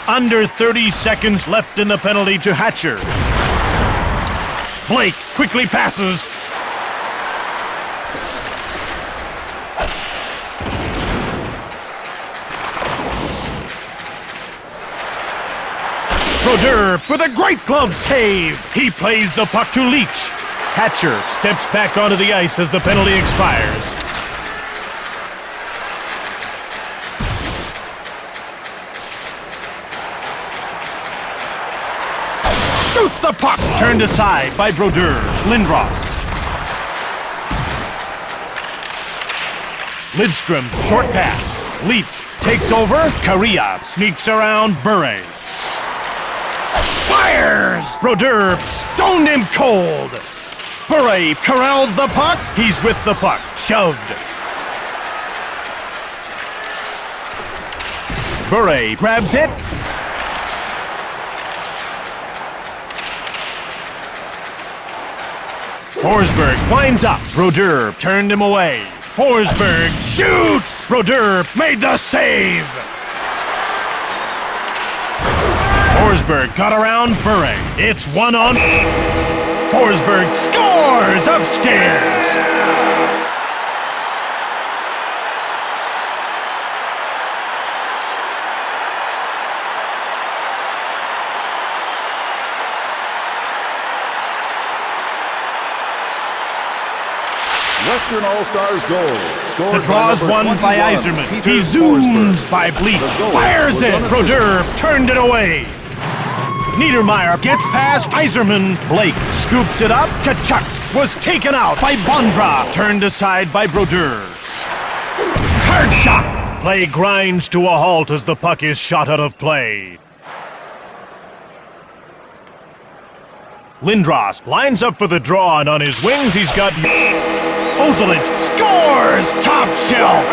Under 30 seconds left in the penalty to Hatcher. Blake quickly passes. Brodeur with a great glove save. He plays the puck to Leach. Hatcher steps back onto the ice as the penalty expires. Shoots the puck. Turned aside by Brodeur. Lindros. Lidstrom, short pass. Leach takes over. Correa sneaks around Bure. Fires! Brodeur stoned him cold. Bure corrals the puck. He's with the puck. Shoved. Bure grabs it. Forsberg winds up. Brodeur turned him away. Forsberg shoots! Brodeur made the save! Forsberg got around Bure. It's 1-on. Forsberg scores upstairs! Western All-Stars goal. Scored The draw is won by Yzerman. He zooms by Bleach. Fires it. Brodeur turned it away. Niedermeyer gets past Yzerman. Blake scoops it up. Kachuk was taken out by Bondra. Turned aside by Brodeur. Hard shot. Play grinds to a halt as the puck is shot out of play. Lindros lines up for the draw, and on his wings he's got Ozilic scores! Top shelf!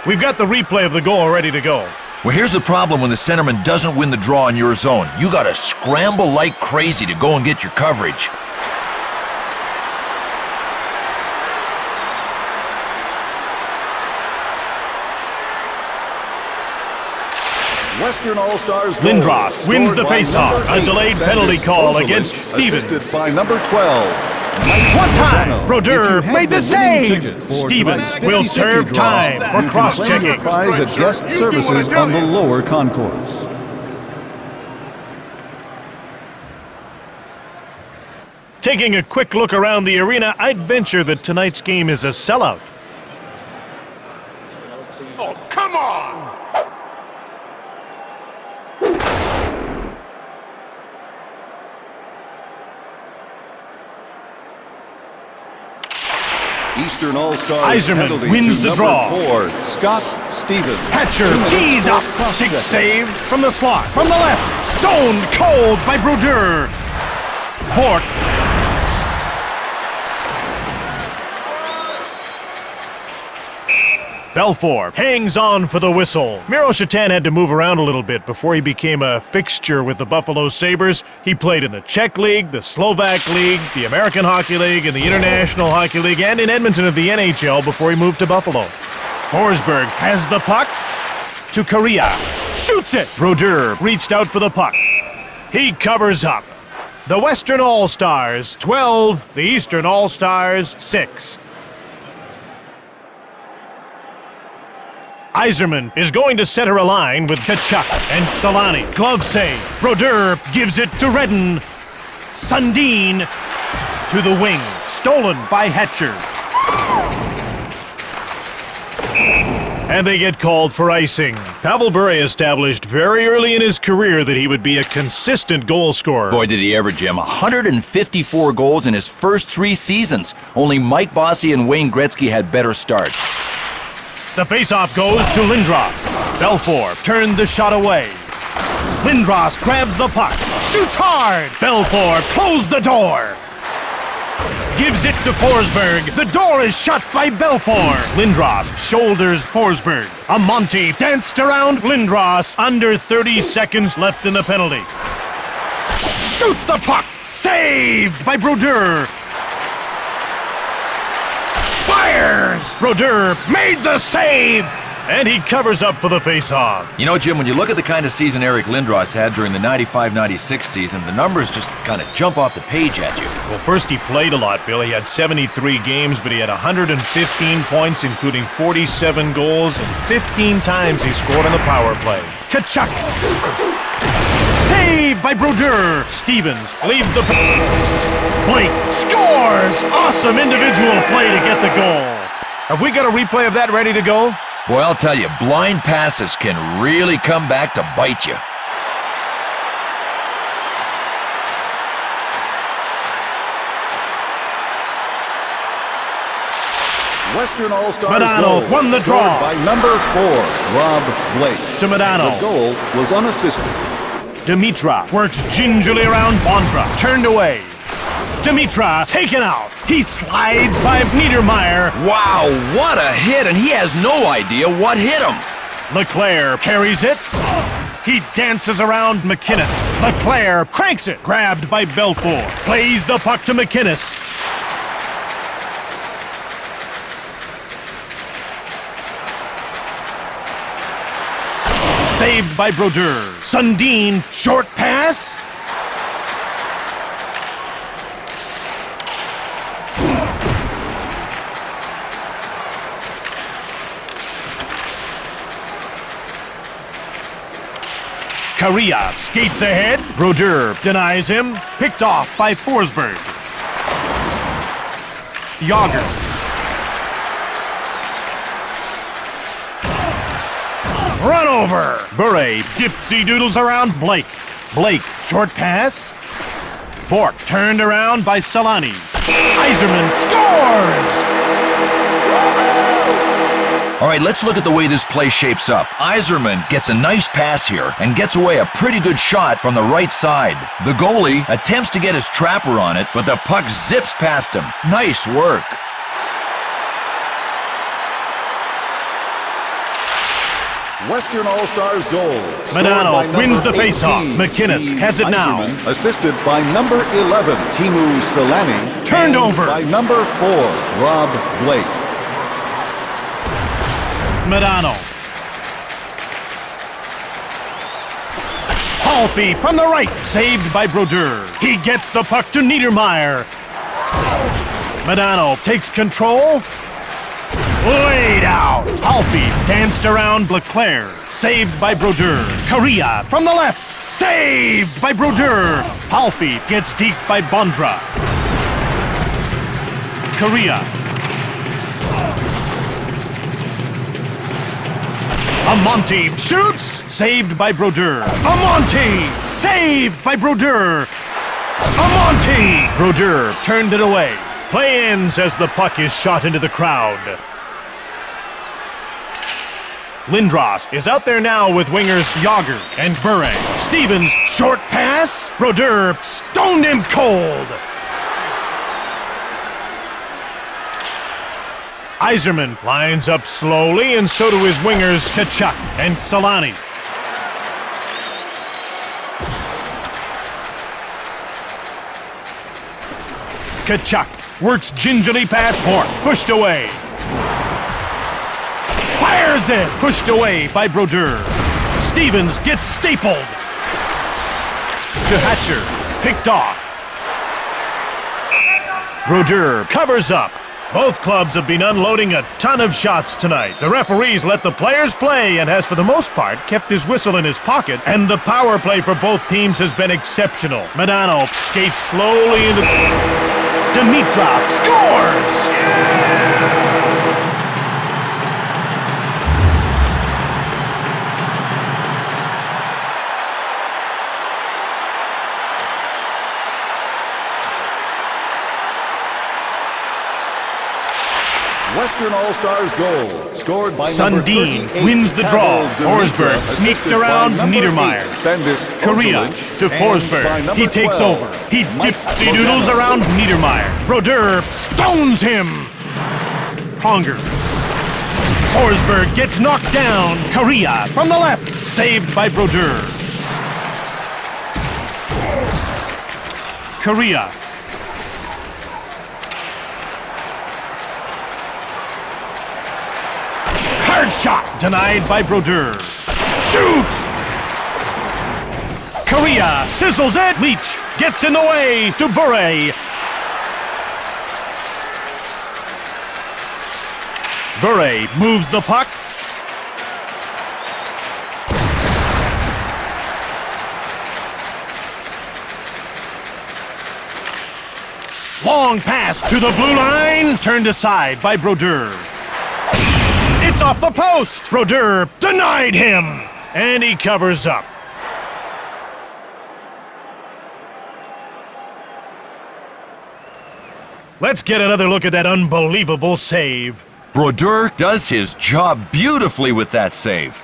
We've got the replay of the goal ready to go. Well, here's the problem when the centerman doesn't win the draw in your zone. You gotta scramble like crazy to go and get your coverage. Western All-Stars Lindros wins the faceoff. A delayed penalty call against Stevens. Assisted by number 12. One time, Brodeur made the save. Stevens will serve time for cross-checking. Prize at guest services on the lower concourse. Taking a quick look around the arena, I'd venture that tonight's game is a sellout. Oh, come on! Eastern All-Stars Iserman penalty wins to the number draw. 4, Scott Stevens. Hatcher 2 minutes tees for up, cross-checking. stick saved from the slot, from the left, stoned cold by Brodeur. Port. Belfour hangs on for the whistle. Miro Shatan had to move around a little bit before he became a fixture with the Buffalo Sabres. He played in the Czech League, the Slovak League, the American Hockey League, and the International Hockey League, and in Edmonton of the NHL before he moved to Buffalo. Forsberg has the puck to Correa. Shoots it! Brodeur reached out for the puck. He covers up. The Western All-Stars 12, the Eastern All-Stars 6. Iserman is going to center a line with Tkachuk and Solani. Glove save. Brodeur gives it to Redden. Sundin to the wing. Stolen by Hatcher. And they get called for icing. Pavel Bure established very early in his career that he would be a consistent goal scorer. Boy, did he ever, Jim. 154 goals in his first 3 seasons. Only Mike Bossy and Wayne Gretzky had better starts. The faceoff goes to Lindros. Belfour turned the shot away. Lindros grabs the puck. Shoots hard. Belfour closed the door. Gives it to Forsberg. The door is shut by Belfour. Lindros shoulders Forsberg. Amonte danced around Lindros. Under 30 seconds left in the penalty. Shoots the puck. Saved by Brodeur. Fires! Brodeur made the save! And he covers up for the faceoff. You know, Jim, when you look at the kind of season Eric Lindros had during the 95-96 season, the numbers just kind of jump off the page at you. Well, first he played a lot, Bill. He had 73 games, but he had 115 points, including 47 goals, and 15 times he scored on the power play. Tkachuk! Save by Brodeur! Stevens leaves the... Blake scores! Awesome individual play to get the goal. Have we got a replay of that ready to go? Boy, I'll tell you, blind passes can really come back to bite you. Western All-Stars Modano goal won the scored draw. by number 4, Rob Blake. To Modano. The goal was unassisted. Dimitra works gingerly around Bondra. Turned away. Dimitra taken out. He slides by Niedermeyer. Wow, what a hit, and he has no idea what hit him. Leclerc carries it. He dances around McInnes. Leclerc cranks it. Grabbed by Belfour. Plays the puck to McInnes. Saved by Brodeur. Sundin, short pass. Correa skates ahead. Brodeur denies him. Picked off by Forsberg. Yager. Run over. Bure dipsy doodles around Blake. Blake, short pass. Bork turned around by Solani. Iserman scores! All right, let's look at the way this play shapes up. Yzerman gets a nice pass here and gets away a pretty good shot from the right side. The goalie attempts to get his trapper on it, but the puck zips past him. Nice work. Western All-Stars goal. Medano wins the faceoff. McInnes has it now. Yzerman, assisted by number 11, Teemu Selanne. Turned and over. by number 4, Rob Blake. Medano. Halfie from the right, saved by Brodeur. He gets the puck to Niedermeyer. Medano takes control. Laid out. Halfie danced around Leclerc, saved by Brodeur. Correa from the left, saved by Brodeur. Halfie gets deep by Bondra. Correa. Amonte shoots, saved by Brodeur. Amonte, saved by Brodeur. Amonte! Brodeur turned it away. Play ends as the puck is shot into the crowd. Lindros is out there now with wingers Yager and Bure. Stevens, short pass. Brodeur stoned him cold. Yzerman lines up slowly, and so do his wingers Tkachuk and Selanne. Tkachuk works gingerly past Horn, pushed away. Fires it, pushed away by Brodeur. Stevens gets stapled. To Hatcher, picked off. Brodeur covers up. Both clubs have been unloading a ton of shots tonight. The referees let the players play and has, for the most part, kept his whistle in his pocket. And the power play for both teams has been exceptional. Medano skates slowly into... Dimitrov scores! Western All-Stars goal, scored by Sundin number wins the draw. Forsberg sneaked around Niedermeyer. Correa to Forsberg. He takes over. He dipsy-doodles around Niedermeyer. Brodeur stones him. Pronger. Forsberg gets knocked down. Correa from the left. Saved by Brodeur. Correa. Hard shot denied by Brodeur. Shoots! Correa sizzles it. Leach gets in the way to Bure. Bure moves the puck. Long pass to the blue line. Turned aside by Brodeur. It's off the post. Brodeur denied him. And he covers up. Let's get another look at that unbelievable save. Brodeur does his job beautifully with that save.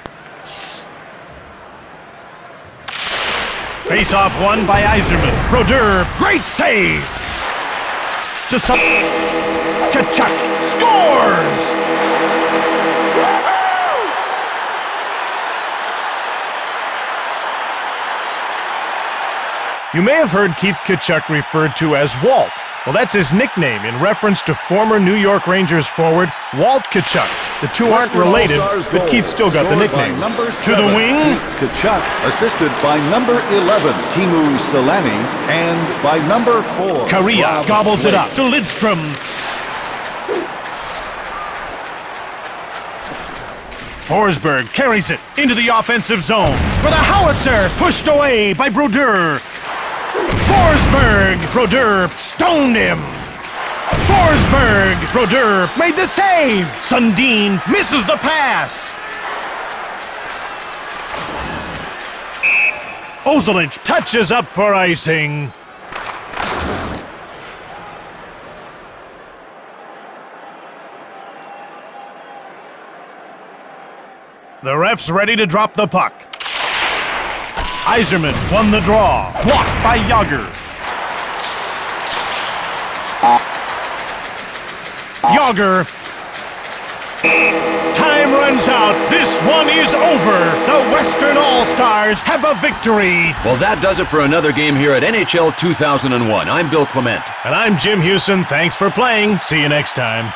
Face-off won by Yzerman. Brodeur, great save! To Tkachuk scores! You may have heard Keith Tkachuk referred to as Walt. Well, that's his nickname in reference to former New York Rangers forward Walt Tkachuk. The two aren't related, but Keith still got the nickname. To the wing. Keith Tkachuk, assisted by number 11, Teemu Selanne, and by number 4, Correa Rob gobbles Blake. it up to Lidstrom. Forsberg carries it into the offensive zone, with a howitzer pushed away by Brodeur. Forsberg! Brodeur stoned him! Forsberg! Brodeur made the save! Sundin misses the pass! Ozelinch touches up for icing. The ref's ready to drop the puck. Yzerman won the draw. Blocked by Yager. Yager. Time runs out. This one is over. The Western All-Stars have a victory. Well, that does it for another game here at NHL 2001. I'm Bill Clement. And I'm Jim Hewson. Thanks for playing. See you next time.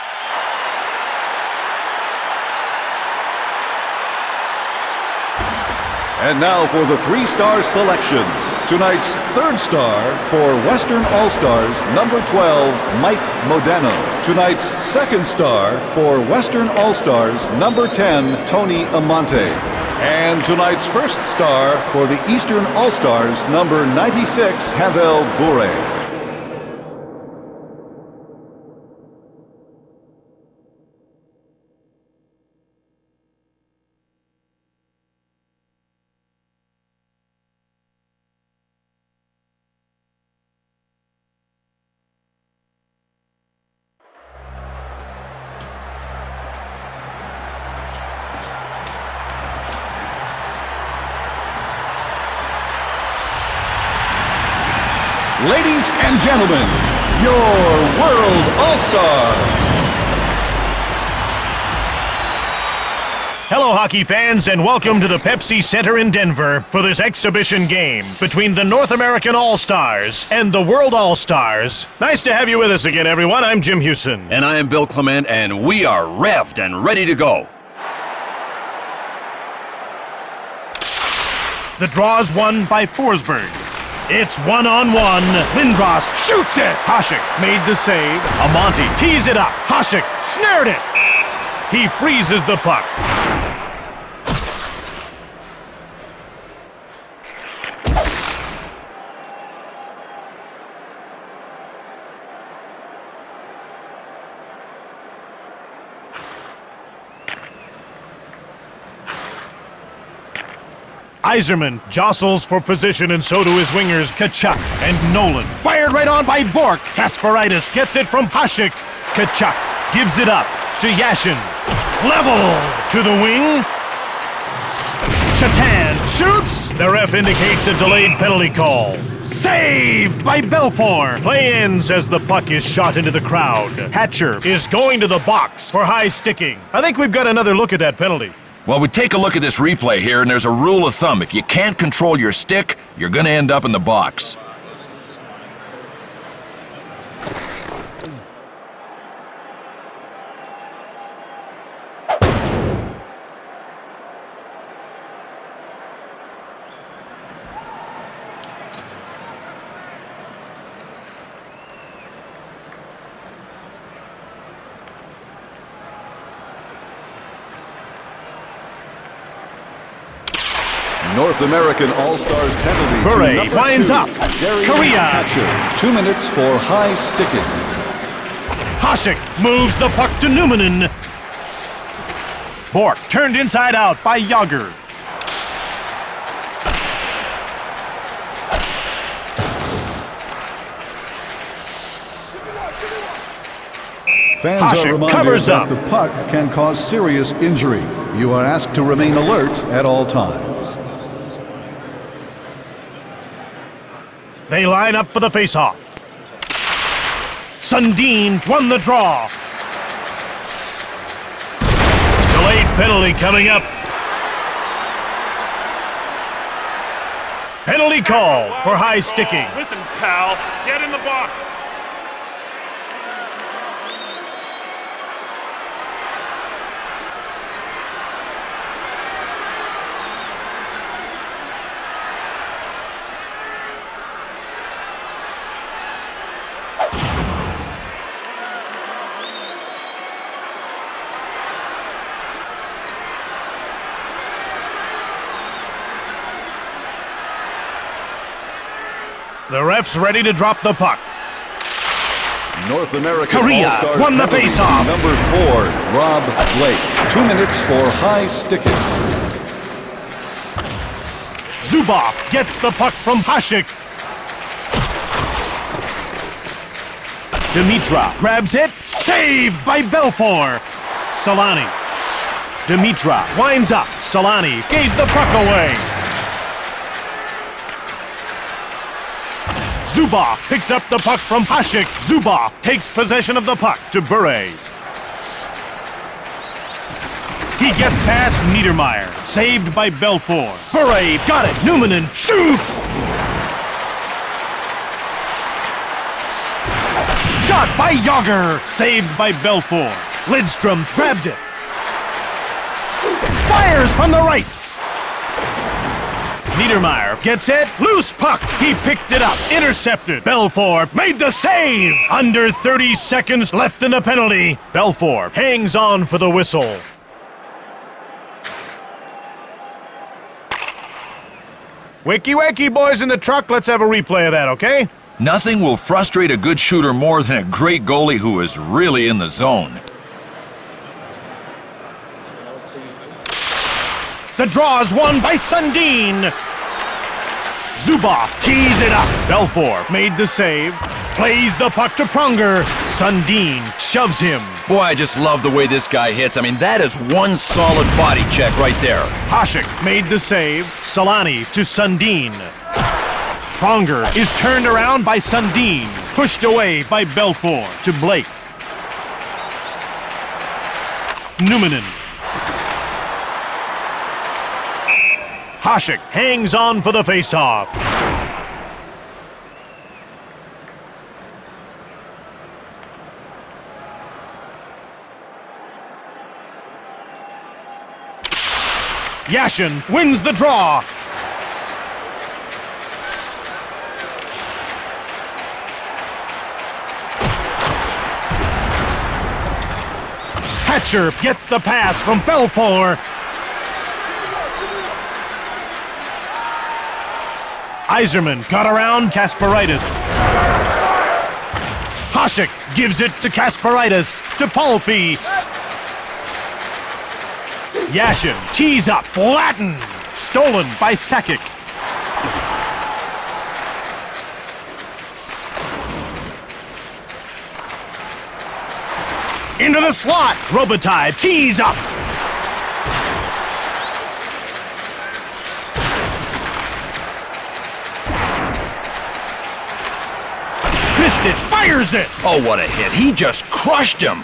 And now for the three-star selection. Tonight's third star for Western All-Stars, number 12, Mike Modano. Tonight's second star for Western All-Stars, number 10, Tony Amante. And tonight's first star for the Eastern All-Stars, number 96, Havel Bure. Ladies and gentlemen, your World All-Stars. Hello, hockey fans, and welcome to the Pepsi Center in Denver for this exhibition game between the North American All-Stars and the World All-Stars. Nice to have you with us again, everyone. I'm Jim Hewson. And I am Bill Clement, and we are revved and ready to go. The draw's won by Forsberg. It's one-on-one. Lindros shoots it. Hasek made the save. Amante tees it up. Hasek snared it. He freezes the puck. Yzerman jostles for position, and so do his wingers, Tkachuk and Nolan. Fired right on by Bork. Kasparaitis gets it from Hasek. Tkachuk gives it up to Yashin. Level to the wing. Chatan shoots. The ref indicates a delayed penalty call. Saved by Belfour. Play ends as the puck is shot into the crowd. Hatcher is going to the box for high sticking. I think we've got another look at that penalty. Well, we take a look at this replay here, and there's a rule of thumb. If you can't control your stick, you're going to end up in the box. North American All-Stars penalty. Bure winds up. Korea. Hatcher. 2 minutes for high sticking. Hasek moves the puck to Numanen. Bork turned inside out by Yager. Fans Hasek are reminded covers that up. the puck can cause serious injury. You are asked to remain alert at all times. They line up for the faceoff. Sundin won the draw. Delayed penalty coming up. Penalty call for high sticking. Listen, pal, get in the box. The ref's ready to drop the puck. North American Korea All-Stars won the penalty to faceoff. number 4, Rob Blake. 2 minutes for high sticking. Zubov gets the puck from Hasek. Dimitra grabs it. Saved by Belfour. Solani. Dimitra winds up. Solani gave the puck away. Zubov picks up the puck from Hasek. Zubov takes possession of the puck to Bure. He gets past Niedermeyer. Saved by Belfour. Bure got it. Numanen shoots! Shot by Yager. Saved by Belfour. Lidstrom grabbed it. Fires from the right. Niedermeyer gets it. Loose puck. He picked it up. Intercepted. Belfour made the save. Under 30 seconds left in the penalty. Belfour hangs on for the whistle. Wakey wakey, boys in the truck. Let's have a replay of that, okay? Nothing will frustrate a good shooter more than a great goalie who is really in the zone. The draw is won by Sundin. Zubov tees it up. Belfour made the save. Plays the puck to Pronger. Sundin shoves him. Boy, I just love the way this guy hits. I mean, that is one solid body check right there. Hasek made the save. Solani to Sundin. Pronger is turned around by Sundin. Pushed away by Belfour to Blake. Numanen. Hasek hangs on for the faceoff. Yashin wins the draw. Hatcher gets the pass from Belfour. Yzerman got around Kasparaitis. Hasek gives it to Kasparaitis, to Palfi. Yashin tees up, flattened, stolen by Sakic. Into the slot, Robitaille tees up. Kristich fires it! Oh, what a hit. He just crushed him.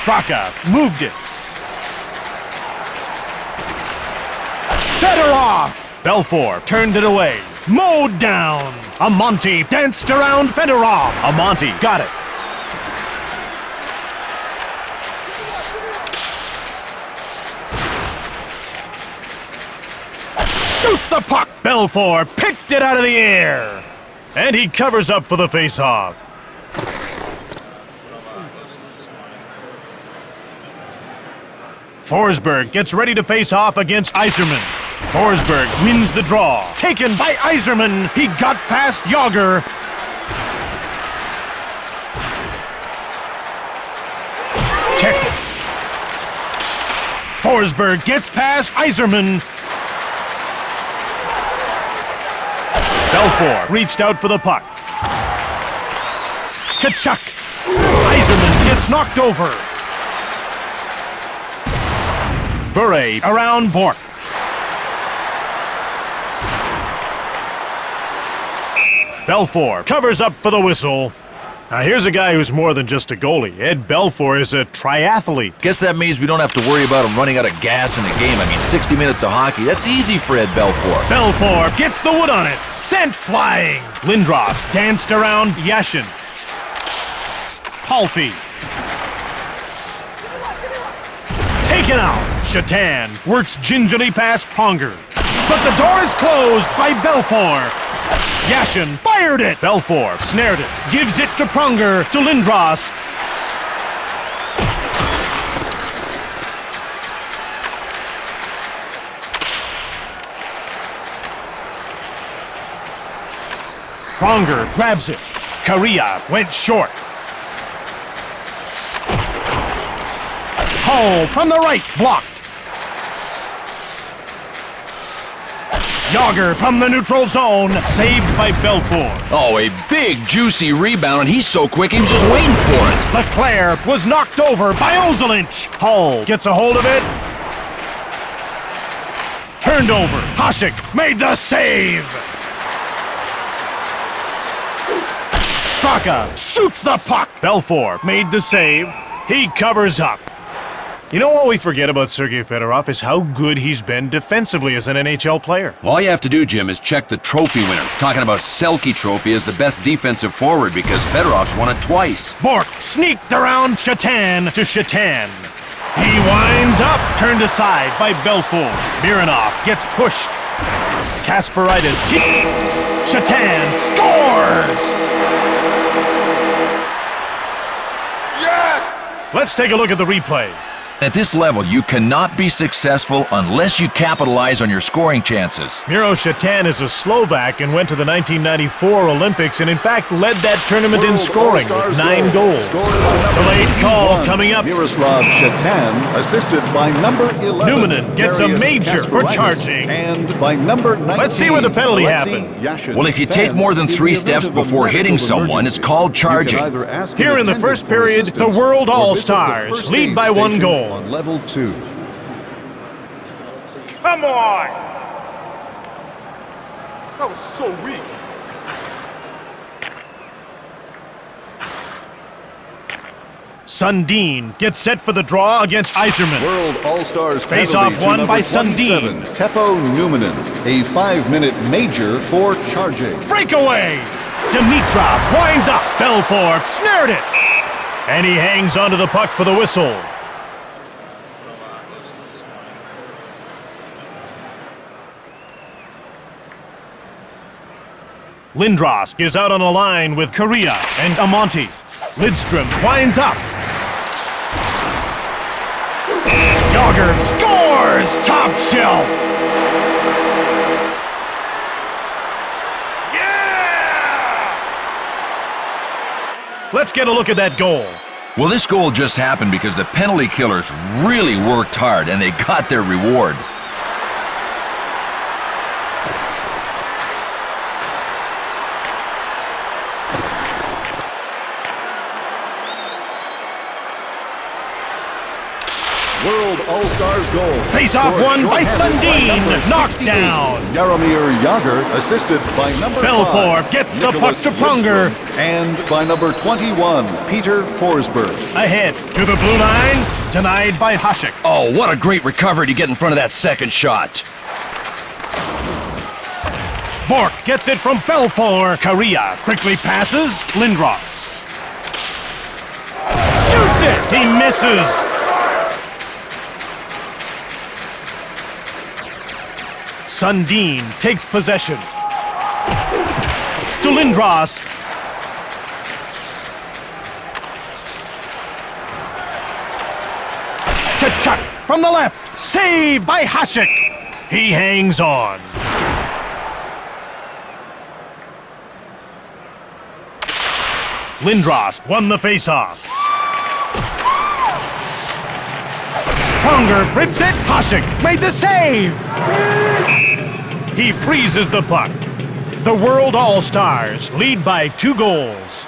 Straka moved it. Fedorov! Belfour turned it away. Mowed down. Amonte danced around Fedorov. Amonte got it. Shoots the puck. Belfour picked it out of the air. And he covers up for the faceoff. Forsberg gets ready to face off against Yzerman. Forsberg wins the draw. Taken by Yzerman. He got past Yager. Check. Forsberg gets past Yzerman. Belfour reached out for the puck. Kachuk. Yzerman gets knocked over. Bure around Bork. Belfour covers up for the whistle. Now here's a guy who's more than just a goalie. Ed Belfour is a triathlete. Guess that means we don't have to worry about him running out of gas in a game. I mean, 60 minutes of hockey, that's easy for Ed Belfour. Belfour gets the wood on it. Sent flying. Lindros danced around Yashin. Palfi. Taken out. Shatan works gingerly past Pronger. But the door is closed by Belfour. Yashin fired it. Belfour snared it. Gives it to Pronger, to Lindros. Pronger grabs it. Correa went short. Hull from the right, blocked. Yager from the neutral zone, saved by Belfour. Oh, a big, juicy rebound, and he's so quick he was just waiting for it. Leclerc was knocked over by Ozelinch. Hull gets a hold of it. Turned over. Hasek made the save. Straka shoots the puck. Belfour made the save. He covers up. You know what we forget about Sergei Fedorov is how good he's been defensively as an NHL player. All you have to do, Jim, is check the trophy winners. Talking about Selke Trophy as the best defensive forward because Fedorov's won it twice. Bork sneaked around Shatan to Shatan. He winds up, turned aside by Belfour. Mironov gets pushed. Kasparaitis. Shatan scores! Yes! Let's take a look at the replay. At this level, you cannot be successful unless you capitalize on your scoring chances. Miro Shatan is a Slovak and went to the 1994 Olympics and in fact led that tournament in scoring with 9 goals. The late call coming up. Miroslav Shatan, assisted by number 11. Numanen gets a Darius major for Kasparaitis, charging. And by number 19. Let's see where the penalty Alexei happened. Yashin. Well, if you take more than 3 steps before hitting someone, it's called charging. Here in the first period, the World All-Stars lead by 1 goal. On level 2. Come on! That was so weak. Sundin gets set for the draw against Yzerman. World All-Stars Face-off penalty to won number by 27, Sundin. Teppo Numanen, a 5-minute major for charging. Breakaway! Dimitrov winds up. Belfour snared it. And he hangs onto the puck for the whistle. Lindros is out on a line with Correa and Amonte. Lidstrom winds up. Yager scores! Top shelf! Yeah! Let's get a look at that goal. Well, this goal just happened because the penalty killers really worked hard and they got their reward. World All-Stars goal. Face-off Scored won by shorthanded Sundin. number Knocked 68. down. Jaromir Jagr, assisted by number Belfour 5. gets the Nicholas puck to Pronger. Lidstrom, and by number 21, Peter Forsberg. Ahead to the blue line. Denied by Hasek. Oh, what a great recovery to get in front of that second shot. Bork gets it from Belfour. Correa quickly passes. Lindros shoots it. He misses. Sundin takes possession. To Lindros. Kachuk from the left. Saved by Hasek. He hangs on. Lindros won the faceoff. Pronger rips it. Hasek made the save. He freezes the puck. The World All-Stars lead by 2 goals.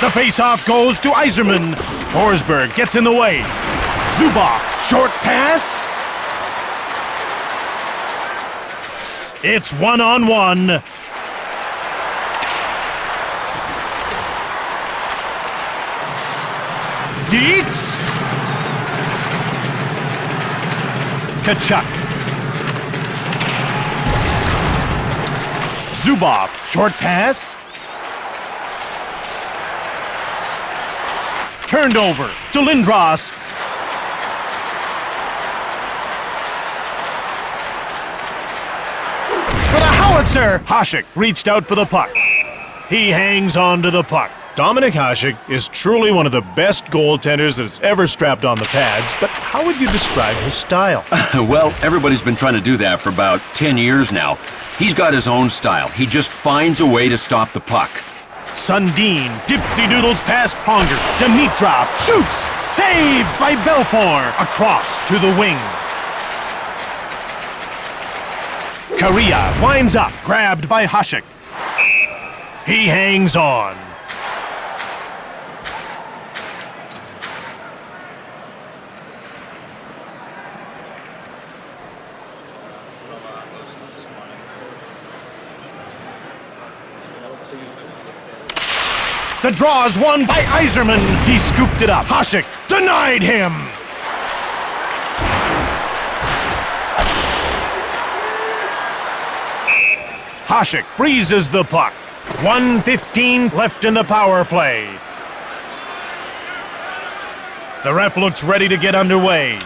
The face-off goes to Yzerman. Forsberg gets in the way. Zubov, short pass. It's 1-on-1. Deeks. Kachuk. Zubov, short pass. Turned over to Lindros. With a howitzer, Hasek reached out for the puck. He hangs on to the puck. Dominik Hasek is truly one of the best goaltenders that's ever strapped on the pads, but how would you describe his style? Well, everybody's been trying to do that for about 10 years now. He's got his own style. He just finds a way to stop the puck. Sundin dipsy-doodles past Pronger. Dimitrov shoots! Saved by Belfour! Across to the wing. Korea winds up, grabbed by Hasek. He hangs on. The draw is won by Yzerman. He scooped it up. Hasek denied him. Hasek freezes the puck. 1:15 left in the power play. The ref looks ready to get underway.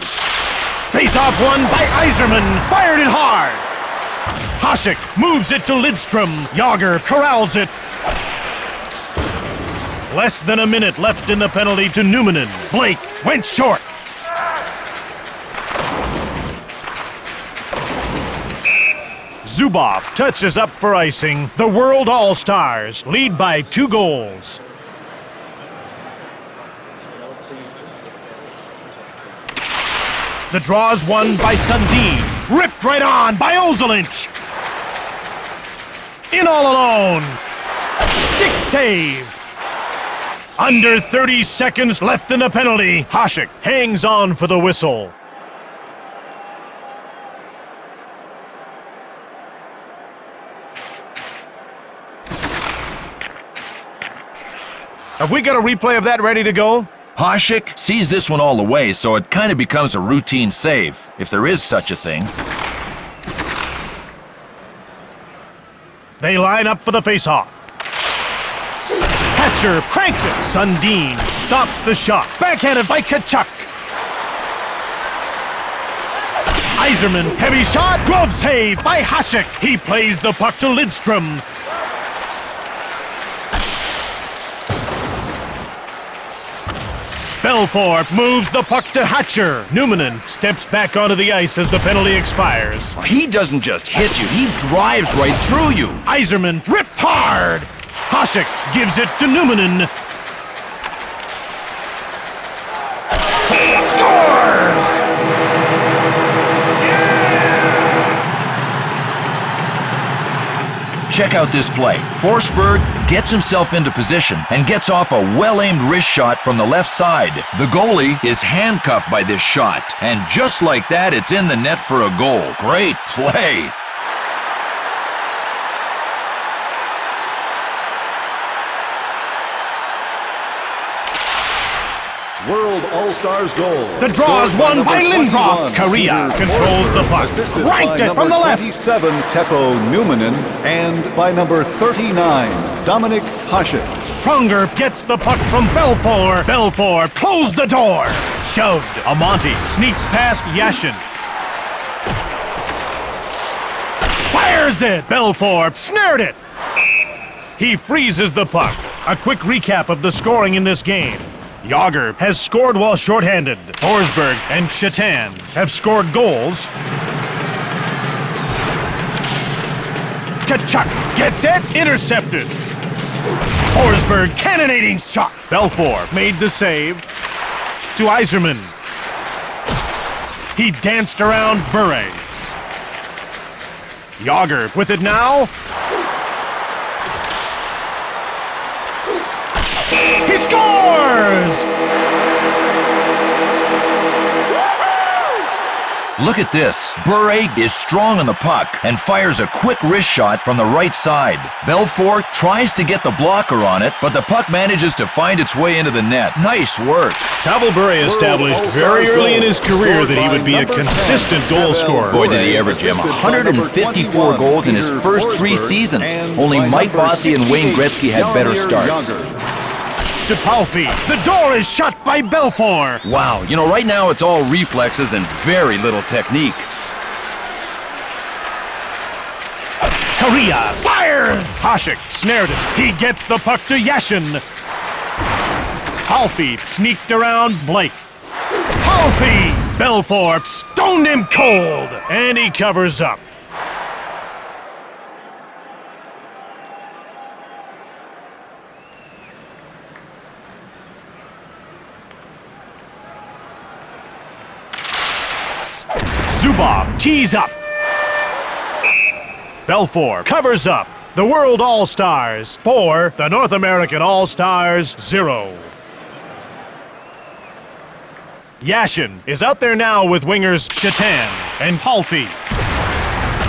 Face-off won by Yzerman. Fired it hard. Hasek moves it to Lidstrom. Yager corrals it. Less than a minute left in the penalty to Numminen. Blake went short. Zubov touches up for icing. The World All-Stars lead by 2 goals. The draw is won by Sundin. Ripped right on by Ozelinch. In all alone. Stick save. Under 30 seconds left in the penalty. Hasek hangs on for the whistle. Have we got a replay of that ready to go? Hasek sees this one all the way, so it kind of becomes a routine save, if there is such a thing. They line up for the face-off. Hatcher cranks it. Sundin stops the shot. Backhanded by Tkachuk. Yzerman, heavy shot. Glove save by Hasek. He plays the puck to Lidstrom. Belfour moves the puck to Hatcher. Numminen steps back onto the ice as the penalty expires. He doesn't just hit you, he drives right through you. Yzerman ripped hard. Hasek gives it to Numminen. Scores! Check out this play. Forsberg gets himself into position and gets off a well-aimed wrist shot from the left side. The goalie is handcuffed by this shot, and just like that, it's in the net for a goal. Great play. World All-Stars goal. The draw is won by Lindros. Korea controls the puck. Ranked it from the left. 27, Teppo Numminen, and by number 39, Dominik Hasek. Pronger gets the puck from Belfour. Belfour closed the door. Shoved. Amonte sneaks past Yashin. Fires it. Belfour snared it. He freezes the puck. A quick recap of the scoring in this game. Yager has scored while shorthanded. Forsberg and Shatan have scored goals. Tkachuk gets it, intercepted. Forsberg cannonading shot. Belfour made the save. To Yzerman. He danced around Bure. Yager with it now. He scores! Look at this. Bure is strong on the puck and fires a quick wrist shot from the right side. Belfour tries to get the blocker on it, but the puck manages to find its way into the net. Nice work. Pavel Bure established very early in his career that he would be a consistent goal scorer. Boy, did he ever, Jim. 154 goals in his first 3 seasons. Only Mike Bossy and Wayne Gretzky had better starts. To Palfi. The door is shut by Belfour. Wow, you know, right now it's all reflexes and very little technique. Korea fires! Hasek snared it. He gets the puck to Yashin. Palfi sneaked around Blake. Palfi! Belfour stoned him cold, and he covers up. Zubov tees up. Belfour covers up. The World All-Stars 4, the North American All-Stars 0. Yashin is out there now with wingers Shatan and Palfi.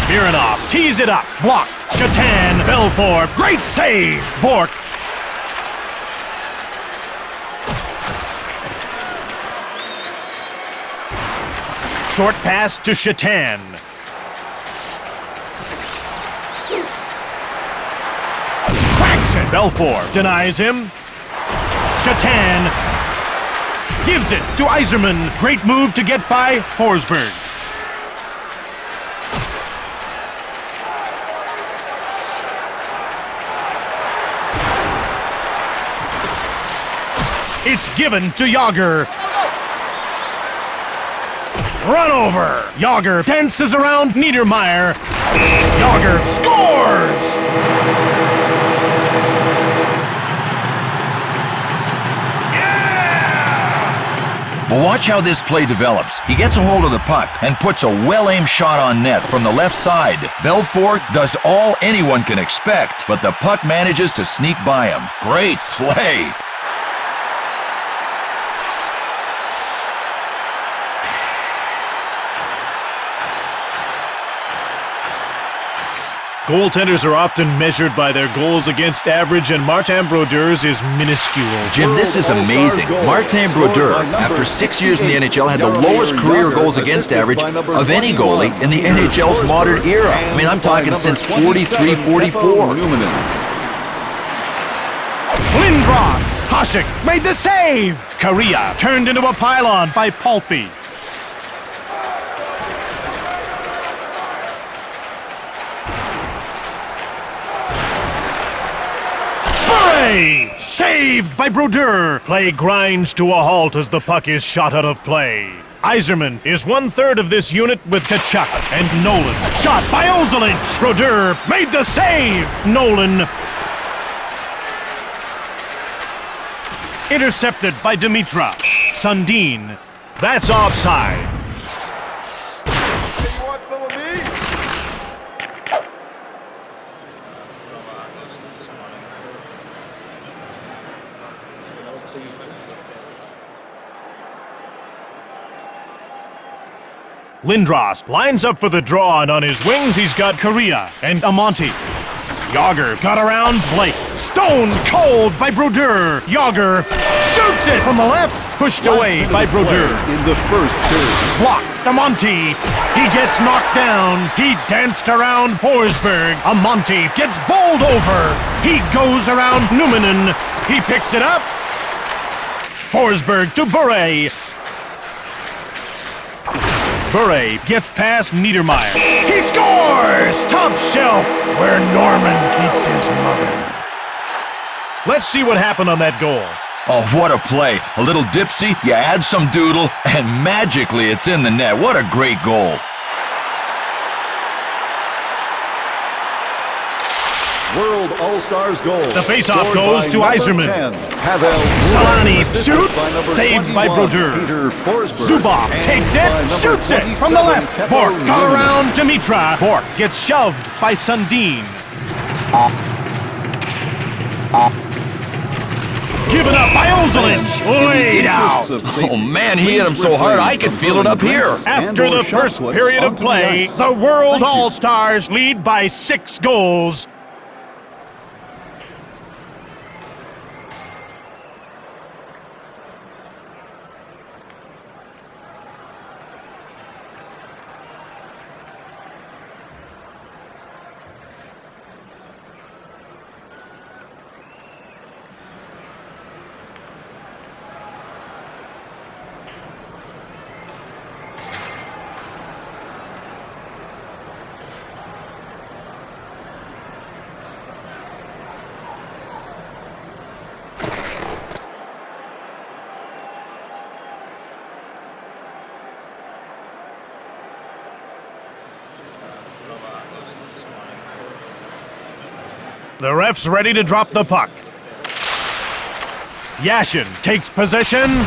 Mironov tees it up. Blocked. Shatan, Belfour, great save. Bork. Short pass to Shatan. Cracks it. Belfour denies him. Shatan gives it to Yzerman. Great move to get by Forsberg. It's given to Yager. Run over. Yager dances around Niedermeyer. Yager scores! Well, watch how this play develops. He gets a hold of the puck and puts a well-aimed shot on net from the left side. Belfour does all anyone can expect, but the puck manages to sneak by him. Great play. Goaltenders are often measured by their goals against average, and Martin Brodeur's is minuscule. Jim, this is amazing. Martin Brodeur, after 6 years in the NHL, had the lowest career goals against average of any goalie in the NHL's modern era. I mean, I'm talking since 43, 44. Lindros! Hasek made the save! Korea turned into a pylon by Palfi. Saved by Brodeur. Play grinds to a halt as the puck is shot out of play. Yzerman is 1/3 of this unit with Tkachuk and Nolan. Shot by Ozolic. Brodeur made the save. Nolan. Intercepted by Dimitra. Sundin. That's offside. You want some of me? Lindros lines up for the draw, and on his wings he's got Korea and Amonte. Yager got around Blake. Stone cold by Brodeur. Yager shoots it from the left. Pushed away by Brodeur. In the first period. Blocked. Amonte. He gets knocked down. He danced around Forsberg. Amonte gets bowled over. He goes around Numminen. He picks it up. Forsberg to Bure. Bure gets past Niedermeyer. He scores! Top shelf, where Norman keeps his mother. Let's see what happened on that goal. Oh, what a play. A little dipsy, you add some doodle, and magically it's in the net. What a great goal. World All-Stars goal. The faceoff Scored goes by to number Yzerman. 10, Pavel Salani assisted shoots, by number saved by 21, Brodeur. Peter Forsberg. Zubov And takes by it, number shoots it from the 27, left. Teppo Bork got Numminen. around Dimitra. Bork gets shoved by Sundin. Given up by Ozolic. Laid out. Oh man, he hit him so hard I could feel it up here. After the first period of play, the World All-Stars lead by 6 goals. The ref's ready to drop the puck. Yashin takes possession.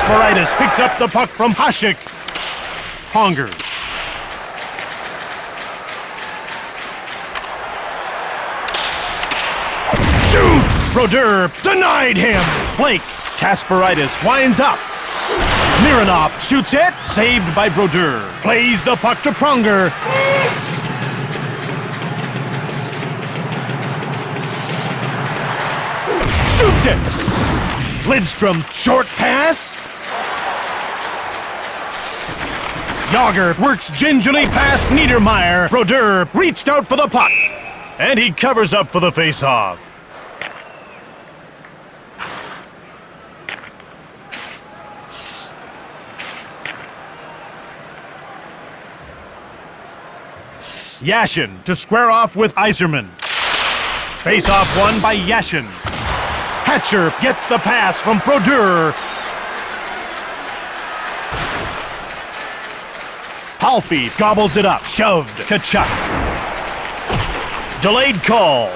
Kasparaitis picks up the puck from Hasek. Honger. Shoots! Brodeur denied him. Blake. Kasparaitis winds up. Mironov shoots it. Saved by Brodeur. Plays the puck to Pronger. Shoots it. Lidstrom, short pass. Yager works gingerly past Niedermeyer. Brodeur reached out for the puck. And he covers up for the face-off. Yashin to square off with Yzerman. Face-off won by Yashin. Hatcher gets the pass from Brodeur. Palfi gobbles it up. Shoved. Kachuk. Delayed call.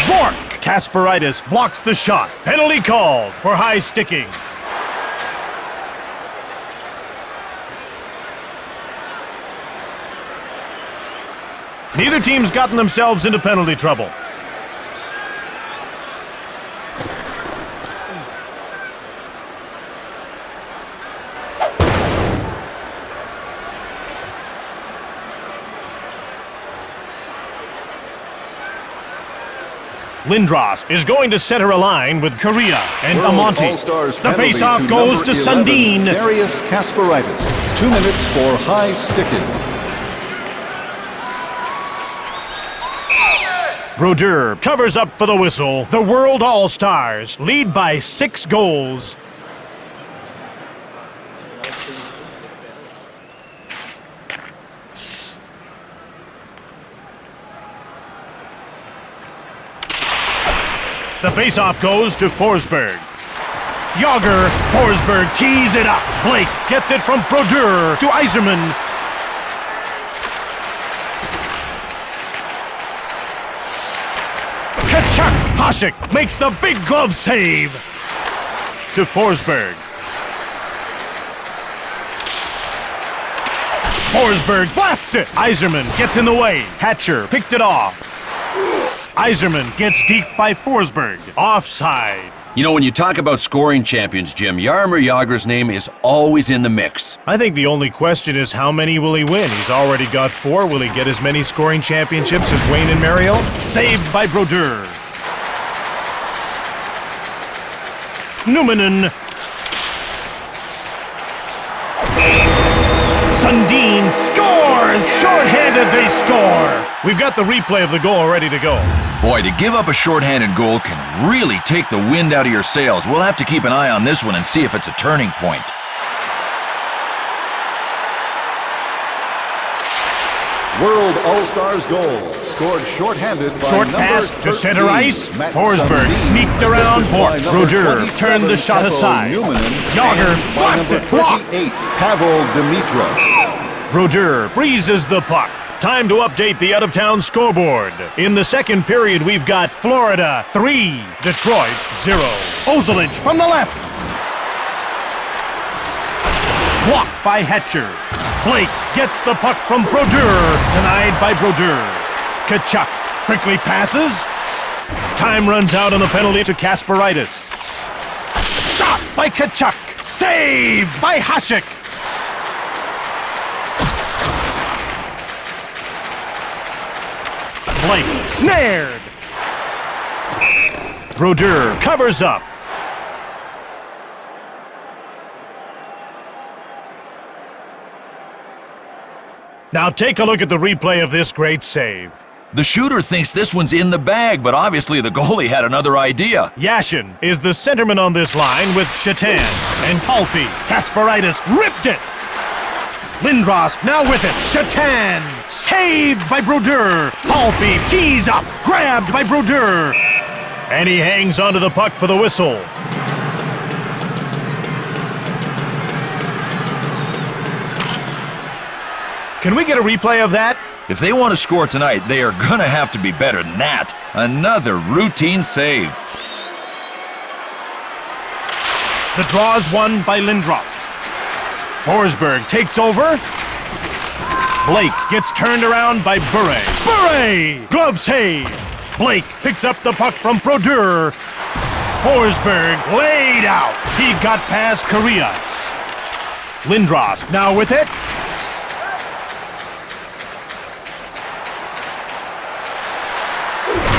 Bork. Kasparaitis blocks the shot. Penalty called for high sticking. Neither team's gotten themselves into penalty trouble. Lindros is going to center a line with Correa and Amonte. The face-off goes to Sundin. Darius Kasparaitis. 2 minutes for high sticking. Brodeur covers up for the whistle. The World All-Stars lead by 6 goals. The faceoff goes to Forsberg. Yager, Forsberg tees it up. Blake gets it from Brodeur to Yzerman. Kachuk, Hasek makes the big glove save. To Forsberg. Forsberg blasts it. Yzerman gets in the way. Hatcher picked it off. Yzerman gets deep by Forsberg. Offside. You know, when you talk about scoring champions, Jim, Jaromir Jagr's name is always in the mix. I think the only question is how many will he win? He's already got 4. Will he get as many scoring championships as Wayne and Mario? Saved by Brodeur. Numminen. Sundin scores! Short-handed, they score! We've got the replay of the goal ready to go. Boy, to give up a shorthanded goal can really take the wind out of your sails. We'll have to keep an eye on this one and see if it's a turning point. World All-Stars goal. Scored short-handed by Short number pass 13, to center ice. Matt Forsberg Sundin. sneaked around Assisted by Bork. number Brodeur 27, turned the shot Tefo aside. Numminen, Yager and by slaps number it. Blocked. 38, Pavel Dimitra. Brodeur freezes the puck. Time to update the out-of-town scoreboard. In the second period, we've got Florida 3, Detroit 0. Ozolic from the left. Blocked by Hatcher. Blake gets the puck from Brodeur. Denied by Brodeur. Kachuk quickly passes. Time runs out on the penalty to Kasparaitis. Shot by Kachuk. Saved by Hasek. Blake snared. Brodeur covers up. Now take a look at the replay of this great save. The shooter thinks this one's in the bag, but obviously the goalie had another idea. Yashin is the centerman on this line with Shatan and Palfi. Kasparaitis ripped it. Lindros now with it. Shatan saved by Brodeur. Palfi tees up, grabbed by Brodeur. And he hangs onto the puck for the whistle. Can we get a replay of that? If they want to score tonight, they are going to have to be better than that. Another routine save. The draw is won by Lindros. Forsberg takes over. Blake gets turned around by Bure. Bure! Glove save! Blake picks up the puck from Brodeur. Forsberg laid out. He got past Korea. Lindros now with it.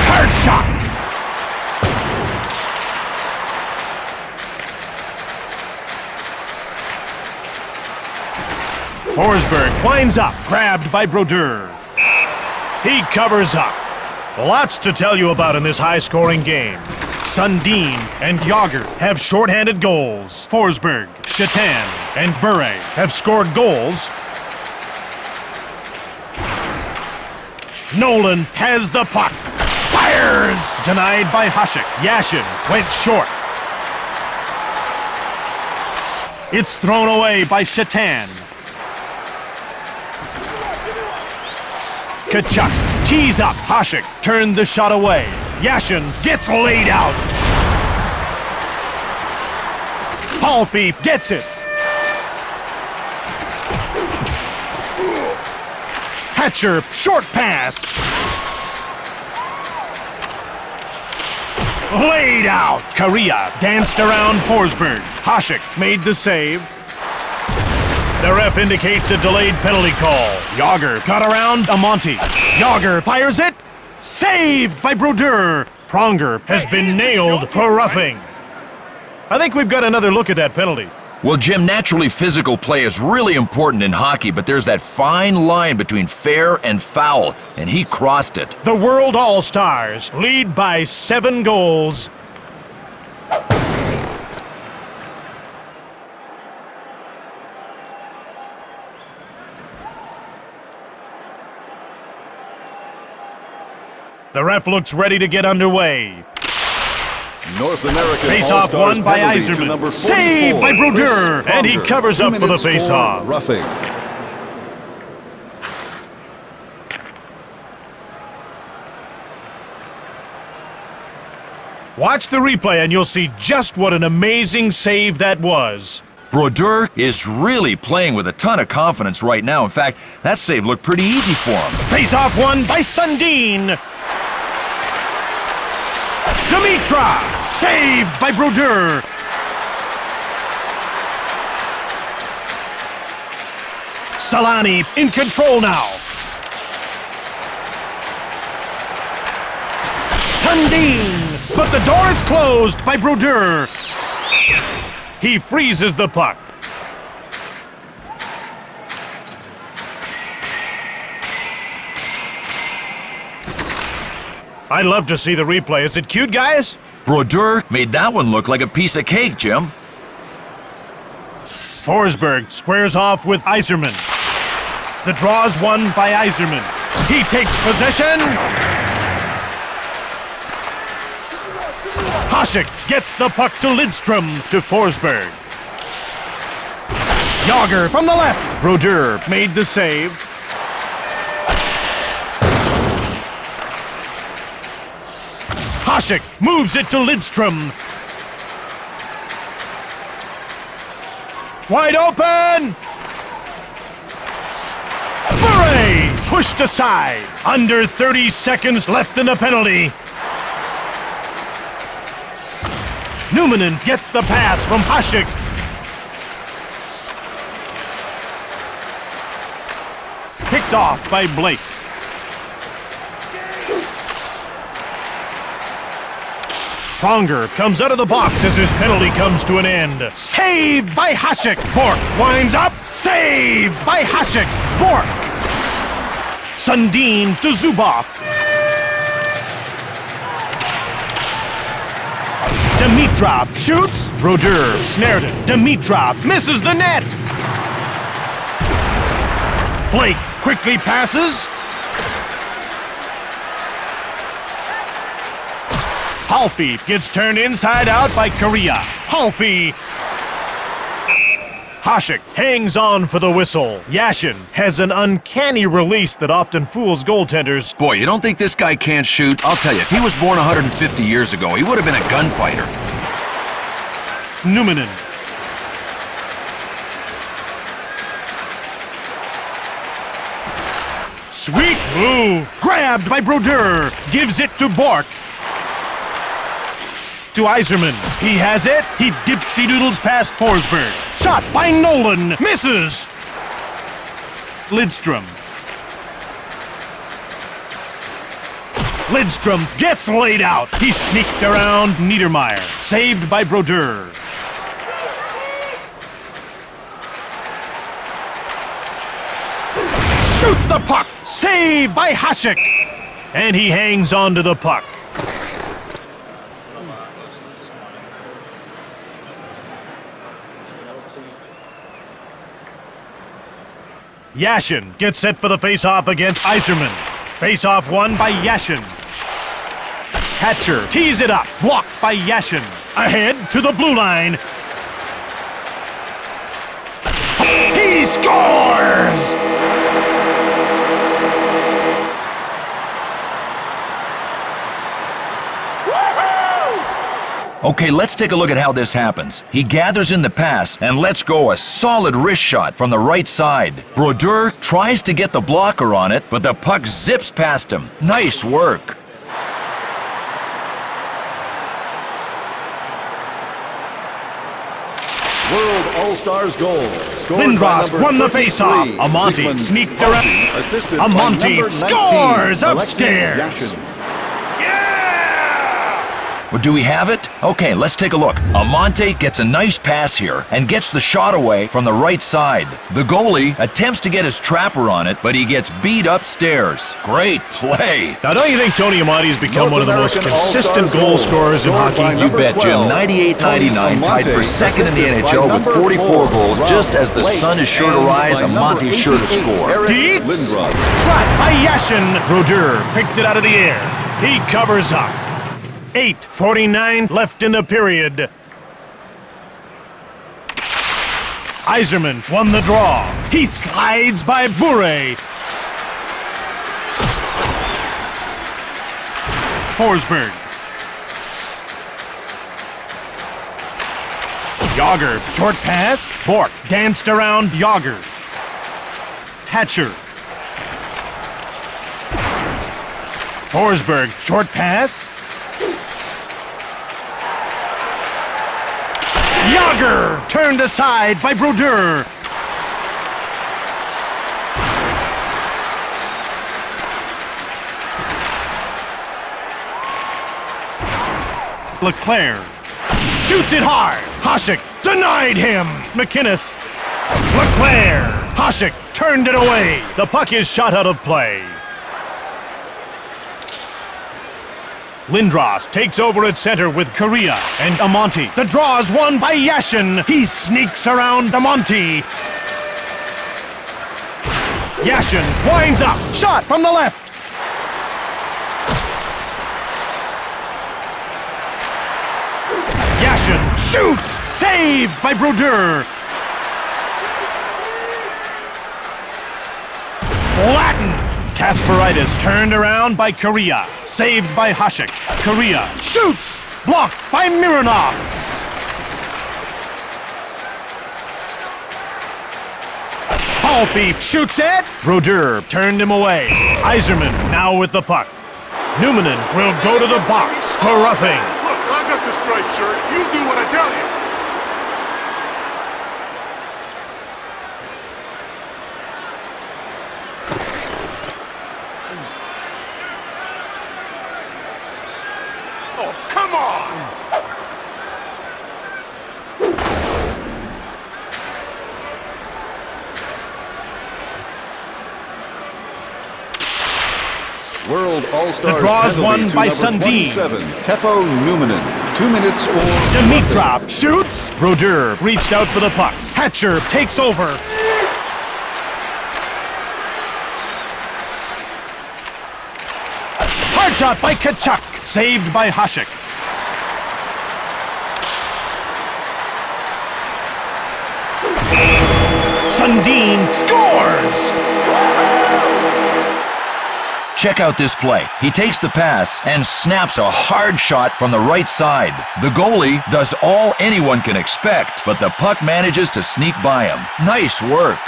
Hard shot. Forsberg winds up, grabbed by Brodeur. He covers up. Lots to tell you about in this high-scoring game. Sundin and Yager have shorthanded goals. Forsberg, Shatan, and Bure have scored goals. Nolan has the puck. Fires! Denied by Hasek. Yashin went short. It's thrown away by Shatan. Kachuk tees up. Hasek turned the shot away. Yashin gets laid out. Palfi gets it. Hatcher, short pass. Laid out. Korea danced around Forsberg. Hasek made the save. The ref indicates a delayed penalty call. Yager got around Amonte. Yager fires it. Saved by Brodeur. Pronger has been nailed for roughing. I think we've got another look at that penalty. Well, Jim, naturally physical play is really important in hockey, but there's that fine line between fair and foul, and he crossed it. The World All-Stars lead by 7 goals. The ref looks ready to get underway. North American Face-off All-Stars won by penalty to Yzerman. number 44, Saved by Brodeur, Chris and he Pronger. covers up 2 for the minutes face-off. Roughing. Watch the replay and you'll see just what an amazing save that was. Brodeur is really playing with a ton of confidence right now. In fact, that save looked pretty easy for him. Face-off won by Sundin. Dimitra, saved by Brodeur. Solani in control now. Sundin, but the door is closed by Brodeur. He freezes the puck. I'd love to see the replay. Is it cute, guys? Brodeur made that one look like a piece of cake, Jim. Forsberg squares off with Yzerman. The draw is won by Yzerman. He takes possession. Hasek gets the puck to Lidstrom to Forsberg. Yager from the left. Brodeur made the save. Hasek moves it to Lidstrom. Wide open! Bure pushed aside. Under 30 seconds left in the penalty. Numanen gets the pass from Hasek. Picked off by Blake. Pronger comes out of the box as his penalty comes to an end. Saved by Hasek. Bork winds up. Saved by Hasek. Bork. Sundin to Zubov. Dimitrov shoots. Brodeur snared it. Dimitrov misses the net. Blake quickly passes. Palfi gets turned inside out by Korea. Palfi. Hasek hangs on for the whistle. Yashin has an uncanny release that often fools goaltenders. Boy, you don't think this guy can't shoot? I'll tell you, if he was born 150 years ago, he would have been a gunfighter. Numanen Sweet move. Grabbed by Brodeur. Gives it to Bork. To Yzerman. He has it. He dipsy-doodles past Forsberg. Shot by Nolan. Misses. Lidstrom. Lidstrom gets laid out. He sneaked around Niedermeyer. Saved by Brodeur. Shoots the puck. Saved by Hasek. And he hangs on to the puck. Yashin gets set for the face-off against Yzerman. Face-off won by Yashin. Hatcher tees it up. Blocked by Yashin. Ahead to the blue line. He scores! Okay, let's take a look at how this happens. He gathers in the pass and lets go a solid wrist shot from the right side. Brodeur tries to get the blocker on it, but the puck zips past him. Nice work. World All-Stars goal. Lindros won the face-off. Amonte sneaked around. Assisted Amonte scores upstairs. Well, do we have it? Okay, let's take a look. Amonte gets a nice pass here and gets the shot away from the right side. The goalie attempts to get his trapper on it, but he gets beat upstairs. Great play. Now, don't you think Tony Amonte's become North one of the most American consistent All-Stars goal scorers in scored by hockey? You bet, Jim. 12, 98-99, tied for second in the NHL with 44 goals. Just as the sun is sure to rise, Amonte's sure to score. Dietz! Flat by Yashin. Brodeur picked it out of the air. He covers up. 8:49 left in the period. Yzerman won the draw. He slides by Bure. Forsberg. Yager, short pass. Bork danced around Yager. Hatcher. Forsberg, short pass. Yager turned aside by Brodeur. Leclerc shoots it hard. Hasek denied him. McInnes. Leclerc. Hasek turned it away. The puck is shot out of play. Lindros takes over at center with Correa and Amonte. The draw is won by Yashin. He sneaks around Amonte. Yashin winds up. Shot from the left. Yashin shoots. Saved by Brodeur. Latin. Kasperitis turned around by Correa. Saved by Hasek. Correa shoots. Blocked by Mironov. Halfie shoots it. Brodeur turned him away. Yzerman now with the puck. Numanen will go to the box for roughing. Look, I got the striped shirt. You do what I tell you. Oh, come on! World All-Stars The draw is penalty won to by number Sundin. 27, Teppo Numanen. 2 minutes for Dimitrov shoots. Brodeur reached out for the puck. Hatcher takes over. Hard shot by Kachuk. Saved by Hasek. Sundin scores! Check out this play. He takes the pass and snaps a hard shot from the right side. The goalie does all anyone can expect, but the puck manages to sneak by him. Nice work.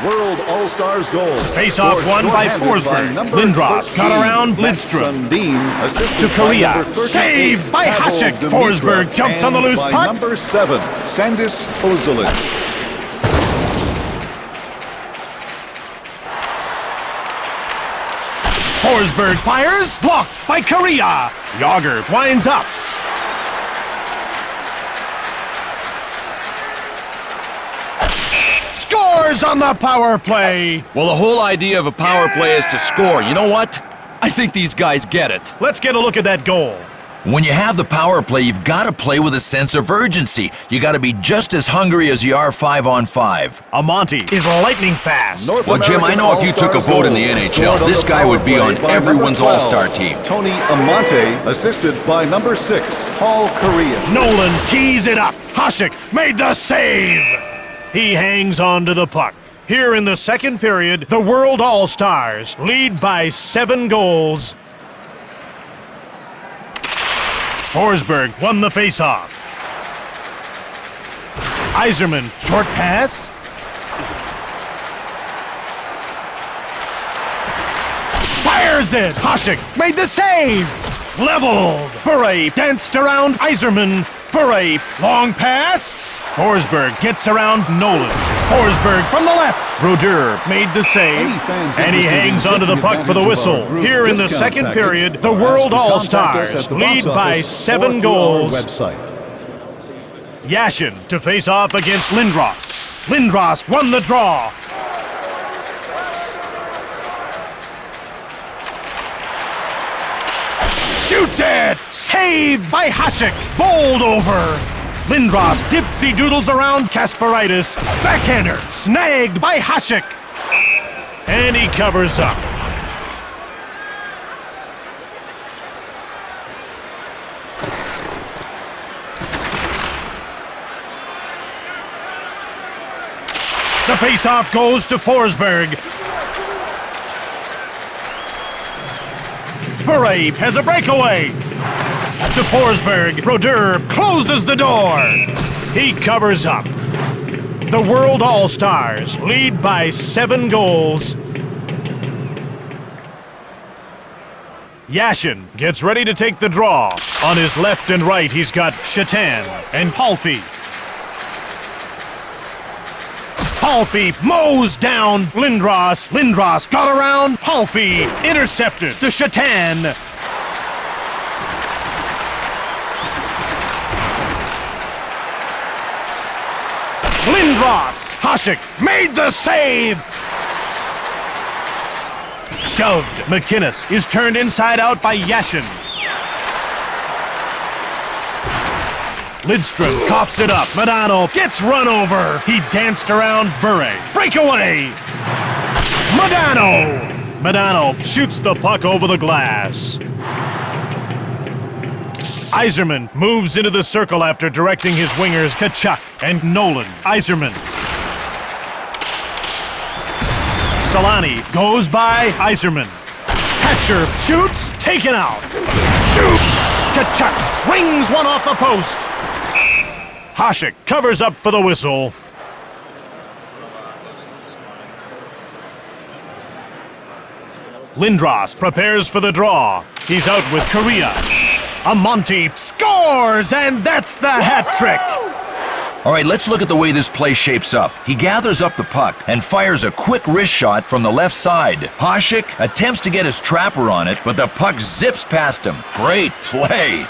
World All-Stars goal. Face-off won by Forsberg. Lindros got around Lidstrom. To Korea. Saved by Hasek. Forsberg jumps on the loose puck. Number 7, Sandis Ozilic. Forsberg fires. Blocked by Korea. Yager winds up. Scores on the power play. Well, the whole idea of a power play is to score. You know what? I think these guys get it. Let's get a look at that goal. When you have the power play, you've got to play with a sense of urgency. You got to be just as hungry as you are 5-on-5. Amonte is lightning fast. Well, Jim, I know if you took a vote in the NHL, this guy would be on everyone's all-star team. Tony Amonte, assisted by number 6, Paul Korea. Nolan tees it up. Hasek made the save. He hangs on to the puck. Here in the second period, the World All-Stars lead by 7 goals. Forsberg won the faceoff. Yzerman, short pass. Fires it. Hasek made the save. Leveled. Bure danced around Yzerman. Bure, long pass. Forsberg gets around Nolan. Forsberg from the left. Brodeur made the save. And he hangs onto the puck for the whistle. Here in the second period, the World All-Stars lead by 7 goals. Yashin to face off against Lindros. Lindros won the draw. Shoots it! Saved by Hasek. Bowled over. Lindros dipsy doodles around Kasperitis. Backhander snagged by Hasek. And he covers up. The faceoff goes to Forsberg. Bure has a breakaway. To Forsberg. Brodeur closes the door. He covers up. The World All-Stars lead by 7 goals. Yashin gets ready to take the draw. On his left and right, he's got Shatan and Palfi. Palfi mows down Lindros. Lindros got around Palfi. Intercepted to Shatan. Lindros. Hasek made the save. Shoved. McInnes is turned inside out by Yashin. Lidstrom coughs it up. Modano gets run over. He danced around Bure. Breakaway. Modano. Modano shoots the puck over the glass. Yzerman moves into the circle after directing his wingers Kachuk and Nolan. Yzerman. Solani goes by Yzerman. Hatcher shoots, taken out. Shoot! Kachuk rings one off the post. Hasek covers up for the whistle. Lindros prepares for the draw. He's out with Korea. Amonte scores, and that's the hat trick. All right, let's look at the way this play shapes up. He gathers up the puck and fires a quick wrist shot from the left side. Hasek attempts to get his trapper on it, but the puck zips past him. Great play.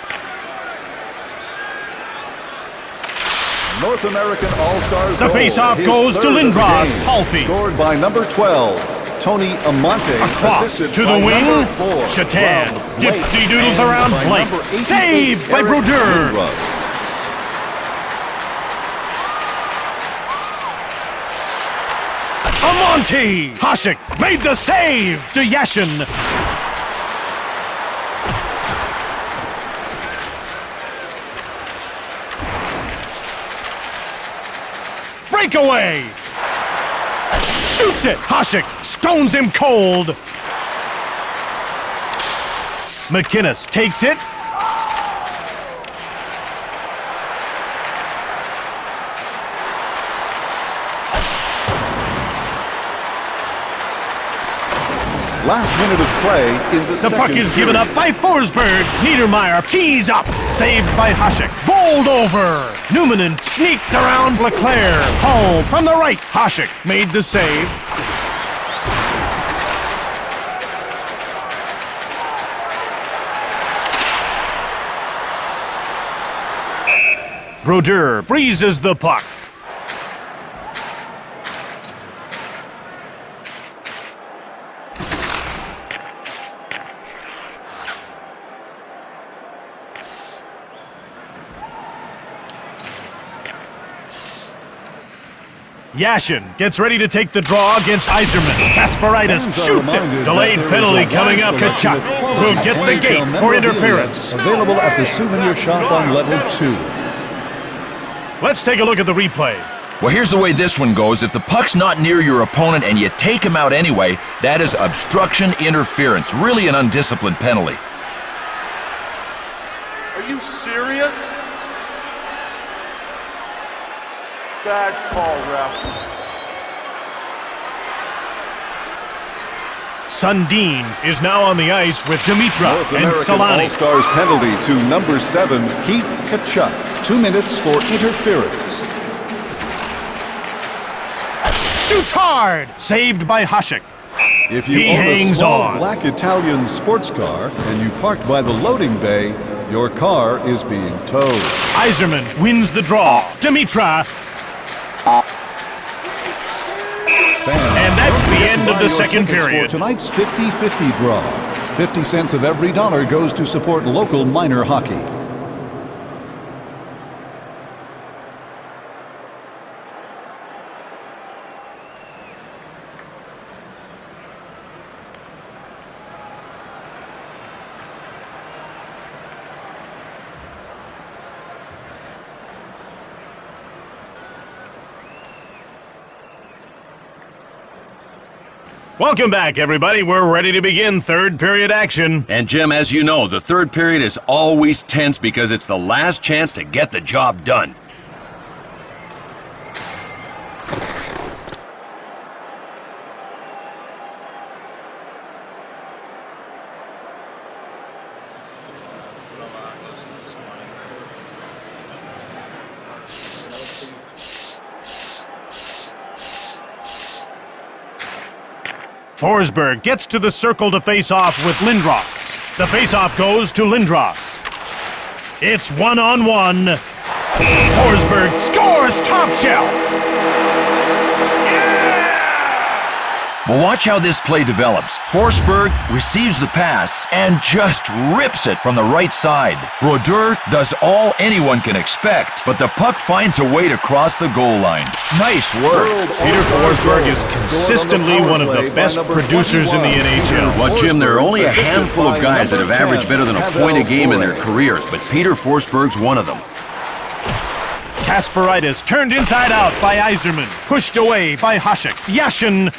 North American All-Stars The face-off goes to Lindros. Palfi. Scored by number 12. Tony Amonte. Across to the wing. Shatan. Dipsy doodles around Blake. Saved by Brodeur. Amonte. Hasek made the save to Yashin. Breakaway. Shoots it. Hasek stones him cold. McInnes takes it. Last minute of play in the The puck is given up by Forsberg. Niedermeyer tees up. Saved by Hasek. Bowled over. Numanen sneaked around Leclerc. Hull from the right. Hasek made the save. Brodeur freezes the puck. Yashin gets ready to take the draw against Yzerman. Kasparaitis shoots it. Delayed penalty coming up. Kachuk will get the gate for interference. Available at the souvenir shop on level 2. Let's take a look at the replay. Well, here's the way this one goes. If the puck's not near your opponent and you take him out anyway, that is obstruction interference. Really an undisciplined penalty. Are you serious? Bad call, ref. Sundin is now on the ice with Dimitra North and American Solani. All-Stars penalty to number 7, Keith Kachuk. 2 minutes for interference. Shoots hard! Saved by Hasek. If you He own a hangs small on. black Italian sports car and you parked by the loading bay, your car is being towed. Yzerman wins the draw. Dimitra. And that's the end of the second period. For tonight's 50-50 draw. 50 cents of every dollar goes to support local minor hockey. Welcome back, everybody. We're ready to begin third period action. And Jim, as you know, the third period is always tense because it's the last chance to get the job done. Forsberg gets to the circle to face off with Lindros. The face-off goes to Lindros. It's one-on-one. Forsberg scores top shelf. Well, watch how this play develops. Forsberg receives the pass and just rips it from the right side. Brodeur does all anyone can expect, but the puck finds a way to cross the goal line. Nice work. Peter Forsberg is consistently one of the best producers in the NHL. Well, Jim, there are only a handful of guys that have averaged better than a point a game in their careers, but Peter Forsberg's one of them. Kasparaitis turned inside out by Yzerman. Pushed away by Hasek. Yashin.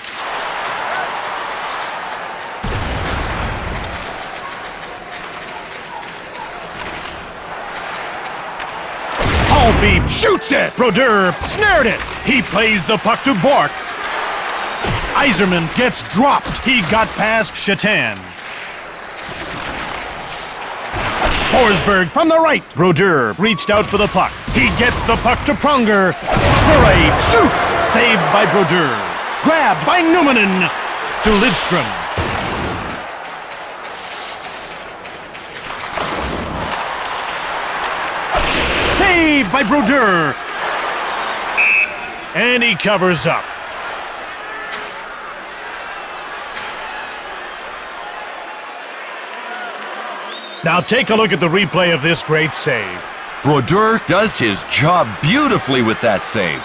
Halfie shoots it. Brodeur snared it. He plays the puck to Bork. Yzerman gets dropped. He got past Shatan. Forsberg from the right. Brodeur reached out for the puck. He gets the puck to Pronger. Murray shoots. Saved by Brodeur. Grabbed by Numanen to Lidstrom. Saved by Brodeur. And he covers up. Now take a look at the replay of this great save. Brodeur does his job beautifully with that save.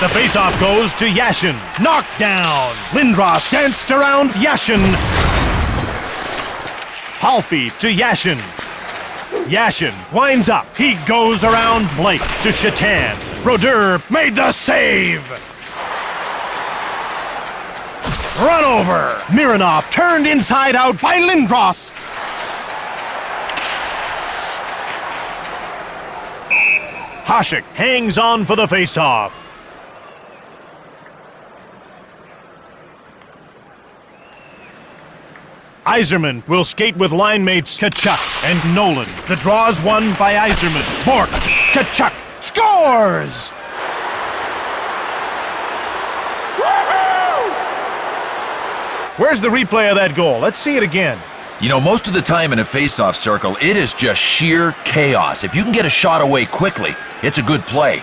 The faceoff goes to Yashin. Knocked down. Lindros danced around Yashin. Halfie to Yashin. Yashin winds up. He goes around Blake to Shatan. Brodeur made the save. Run over. Mironov turned inside out by Lindros. Hasek hangs on for the faceoff. Yzerman will skate with line mates Kachuk and Nolan. The draw is won by Yzerman. Bork. Kachuk scores! Where's the replay of that goal? Let's see it again. You know, most of the time in a face-off circle, it is just sheer chaos. If you can get a shot away quickly, it's a good play.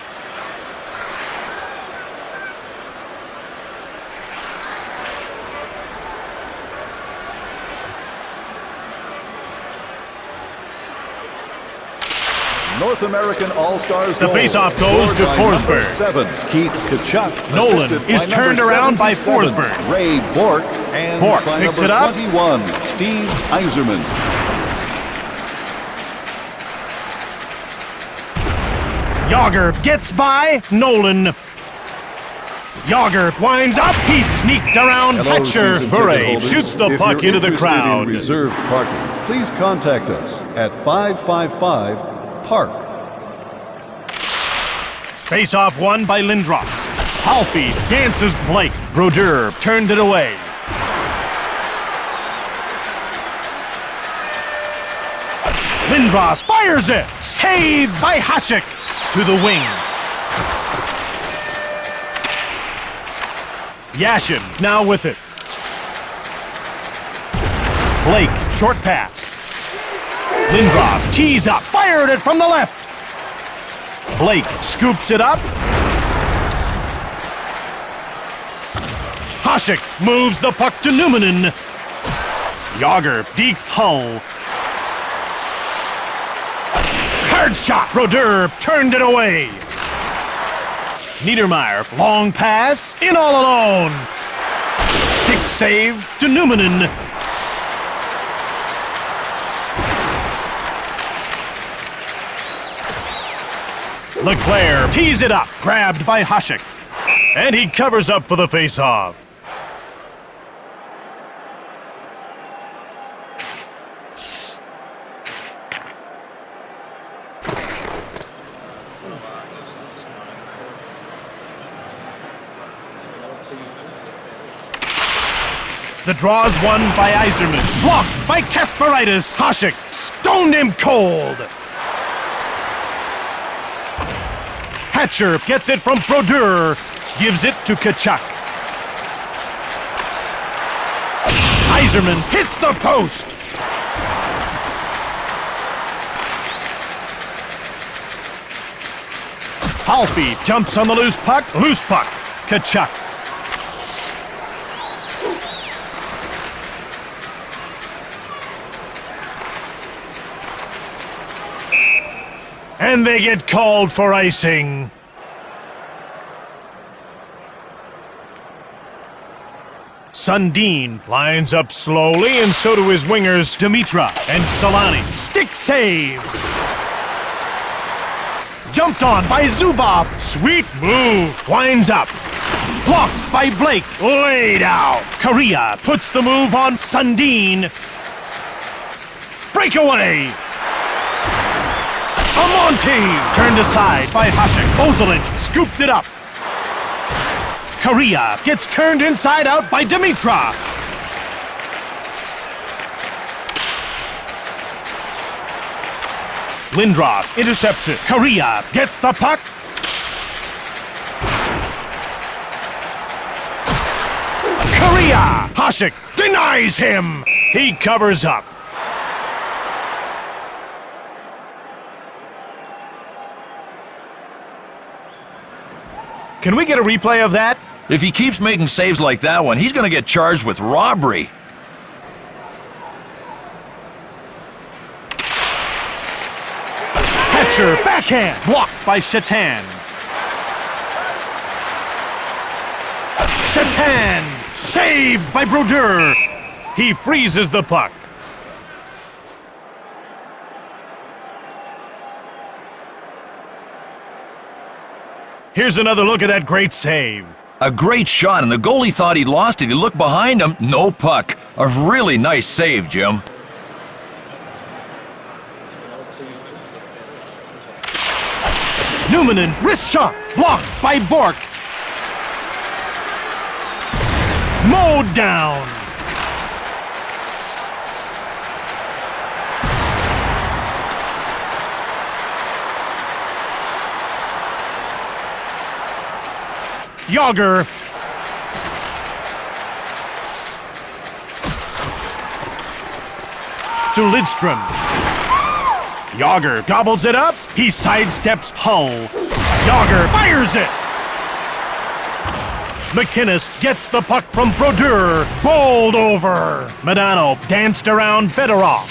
North American All-Stars The goal face-off goes to scored by number Forsberg. 7, Keith Kachuk. Nolan assisted is by turned number around by 77, Forsberg. Ray Bork, and Bork by picks number it up. 21, Steve Yzerman. Yager gets by Nolan. Yager winds up. He sneaked around Hello, Hatcher. season ticket Bure holders. shoots the If puck you're into the interested crowd. in reserved parking, please contact us at 555-PARK. Face-off won by Lindros. Halfie dances Blake. Brodeur turned it away. Lindros fires it. Saved by Hasek to the wing. Yashin now with it. Blake, short pass. Lindros tees up, fired it from the left. Blake scoops it up. Hasek moves the puck to Numanen. Yager dekes Hull. Hard shot. Brodeur turned it away. Niedermeyer, long pass, in all alone. Stick save to Numanen. Leclerc tees it up, grabbed by Hasek. And he covers up for the face-off. The draw's won by Yzerman. Blocked by Kasperitis. Hasek stoned him cold. Hatcher gets it from Brodeur. Gives it to Kachuk. Yzerman hits the post. Halfie jumps on the loose puck. Loose puck. Kachuk. And they get called for icing. Sundin lines up slowly, and so do his wingers, Dimitra and Solani. Stick save! Jumped on by Zubov. Sweet move. Winds up. Blocked by Blake. Laid out. Korea puts the move on Sundin. Breakaway. Amonte turned aside by Hasek. Ozolic scooped it up. Korea gets turned inside out by Dimitra. Lindros intercepts it. Korea gets the puck. Korea! Hasek denies him. He covers up. Can we get a replay of that? If he keeps making saves like that one, he's going to get charged with robbery. Hatcher backhand blocked by Shatan. Shatan saved by Brodeur. He freezes the puck. Here's another look at that great save. A great shot, and the goalie thought he'd lost it. He looked behind him. No puck. A really nice save, Jim. Numanen, wrist shot, blocked by Bork. Mowed down. Yager. To Lidstrom. Yager gobbles it up. He sidesteps Hull. Yager fires it. McInnes gets the puck from Brodeur. Bowled over. Modano danced around Fedorov.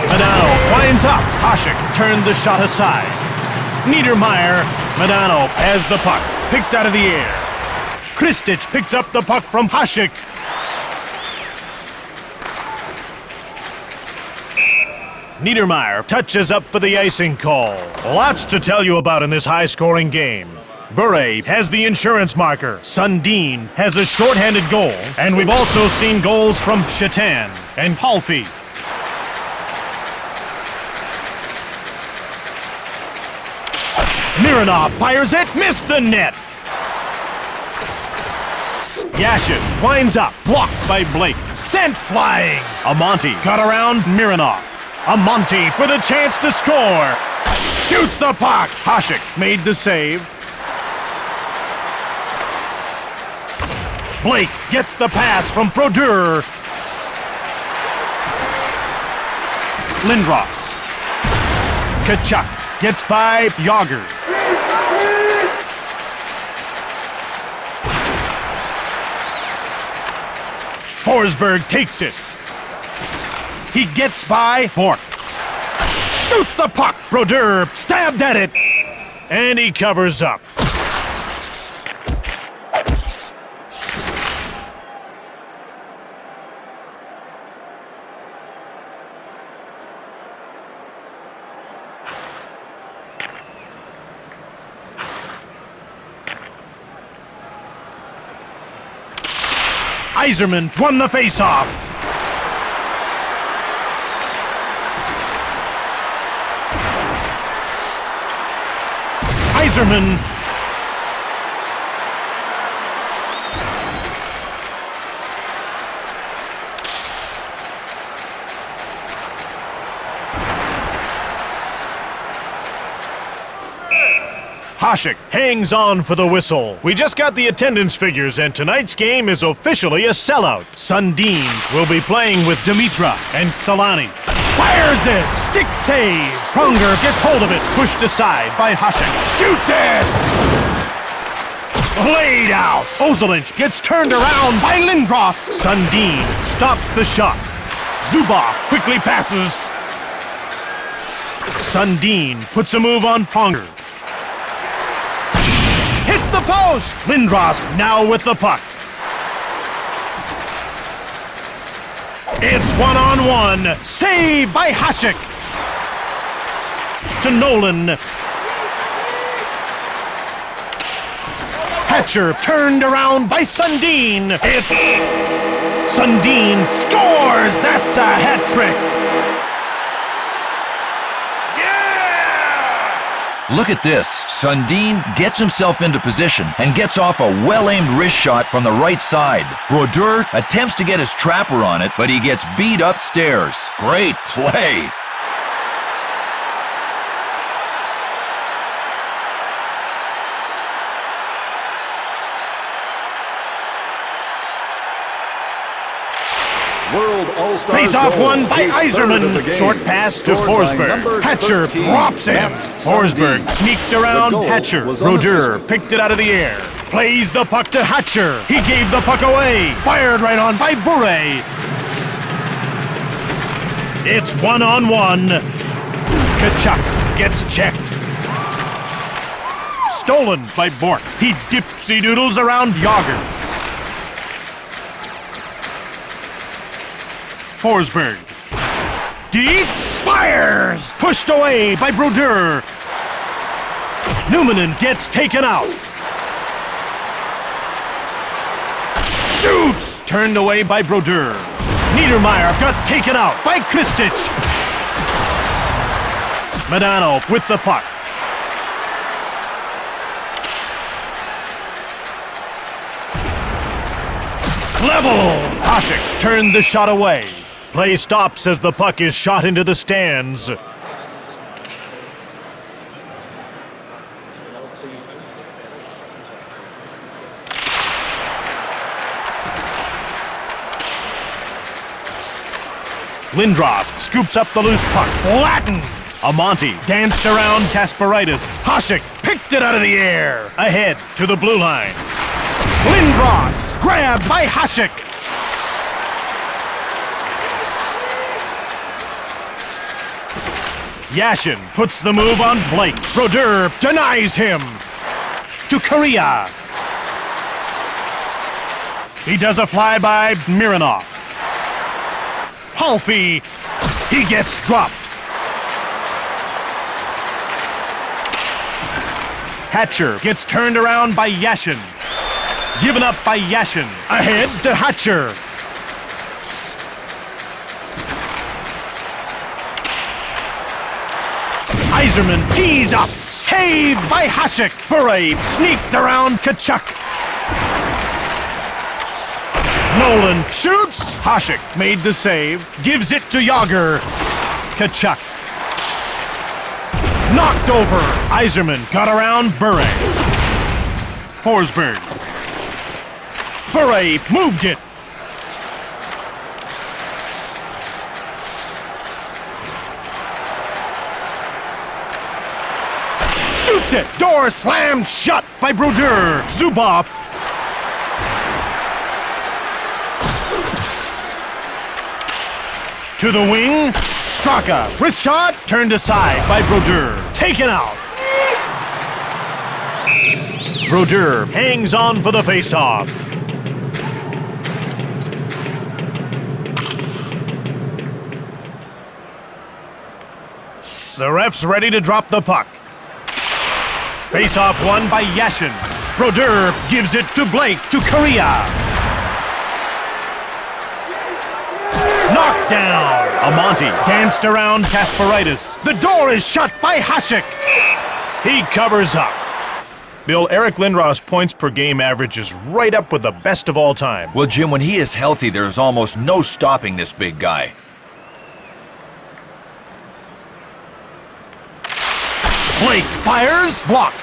Modano winds up. Hasek turned the shot aside. Niedermeyer. Modano has the puck. Picked out of the air. Kristich picks up the puck from Hasek. Niedermeyer touches up for the icing call. Lots to tell you about in this high-scoring game. Bure has the insurance marker. Sundin has a shorthanded goal. And we've also seen goals from Shatan and Palfi. Mironov fires it, missed the net. Yashin winds up, blocked by Blake. Sent flying. Amonte got around Mironov. Amonte with a chance to score. Shoots the puck. Hasek made the save. Blake gets the pass from Brodeur. Lindros. Kachuk gets by Yager. Forsberg takes it. He gets by Bork. Shoots the puck. Brodeur stabbed at it. And he covers up. Yzerman won the faceoff. Yzerman. Hasek hangs on for the whistle. We just got the attendance figures, and tonight's game is officially a sellout. Sundin will be playing with Dimitra and Solani. Fires it! Stick save! Pronger gets hold of it, pushed aside by Hasek. Shoots it! Laid out! Ozelinch gets turned around by Lindros. Sundin stops the shot. Zubov quickly passes. Sundin puts a move on Pronger. Hits the post! Lindros now with the puck. It's one-on-one. Save by Hasek. To Nolan. Hatcher turned around by Sundin. It's... Sundin scores! That's a hat trick. Look at this. Sundin gets himself into position and gets off a well-aimed wrist shot from the right side. Brodeur attempts to get his trapper on it, but he gets beat upstairs. Great play. World All-Stars Face-off goal. won by His third of the Yzerman. game. Short pass to Scored by Forsberg. number Hatcher 13, drops him. Mats Forsberg Sundin. sneaked The around goal Hatcher. was Brodeur unassisted. picked it out of the air. Plays the puck to Hatcher. He gave the puck away. Fired right on by Bure. It's one-on-one. Kachuk gets checked. Stolen by Bork. He dipsy-doodles around Yager. Forsberg. Deeks fires! Pushed away by Brodeur. Numanen gets taken out. Shoots! Turned away by Brodeur. Niedermeyer got taken out by Kristich. Modano with the puck. Level! Hasek turned the shot away. Play stops as the puck is shot into the stands. Lindros scoops up the loose puck. Flattened. Amonte danced around Kasparaitis. Hasek picked it out of the air. Ahead to the blue line. Lindros grabbed by Hasek. Yashin puts the move on Blake. Brodeur denies him. To Korea. He does a flyby Mironov. Halfie. He gets dropped. Hatcher gets turned around by Yashin. Given up by Yashin. Ahead to Hatcher. Iserman tees up. Saved by Hasek. Bure sneaked around Kachuk. Nolan shoots. Hasek made the save. Gives it to Yager. Kachuk. Knocked over. Iserman got around Bure. Forsberg. Bure moved it. Shoots it. Door slammed shut by Brodeur. Zubov. To the wing. Straka. Wrist shot. Turned aside by Brodeur. Taken out. Brodeur hangs on for the faceoff. The ref's ready to drop the puck. Face-off won by Yashin. Brodeur gives it to Blake to Korea. Knocked down. Amonte danced around Kasparaitis. The door is shut by Hasek. He covers up. Bill, Eric Lindros' points per game average is right up with the best of all time. Well, Jim, when he is healthy, there is almost no stopping this big guy. Blake fires, blocked.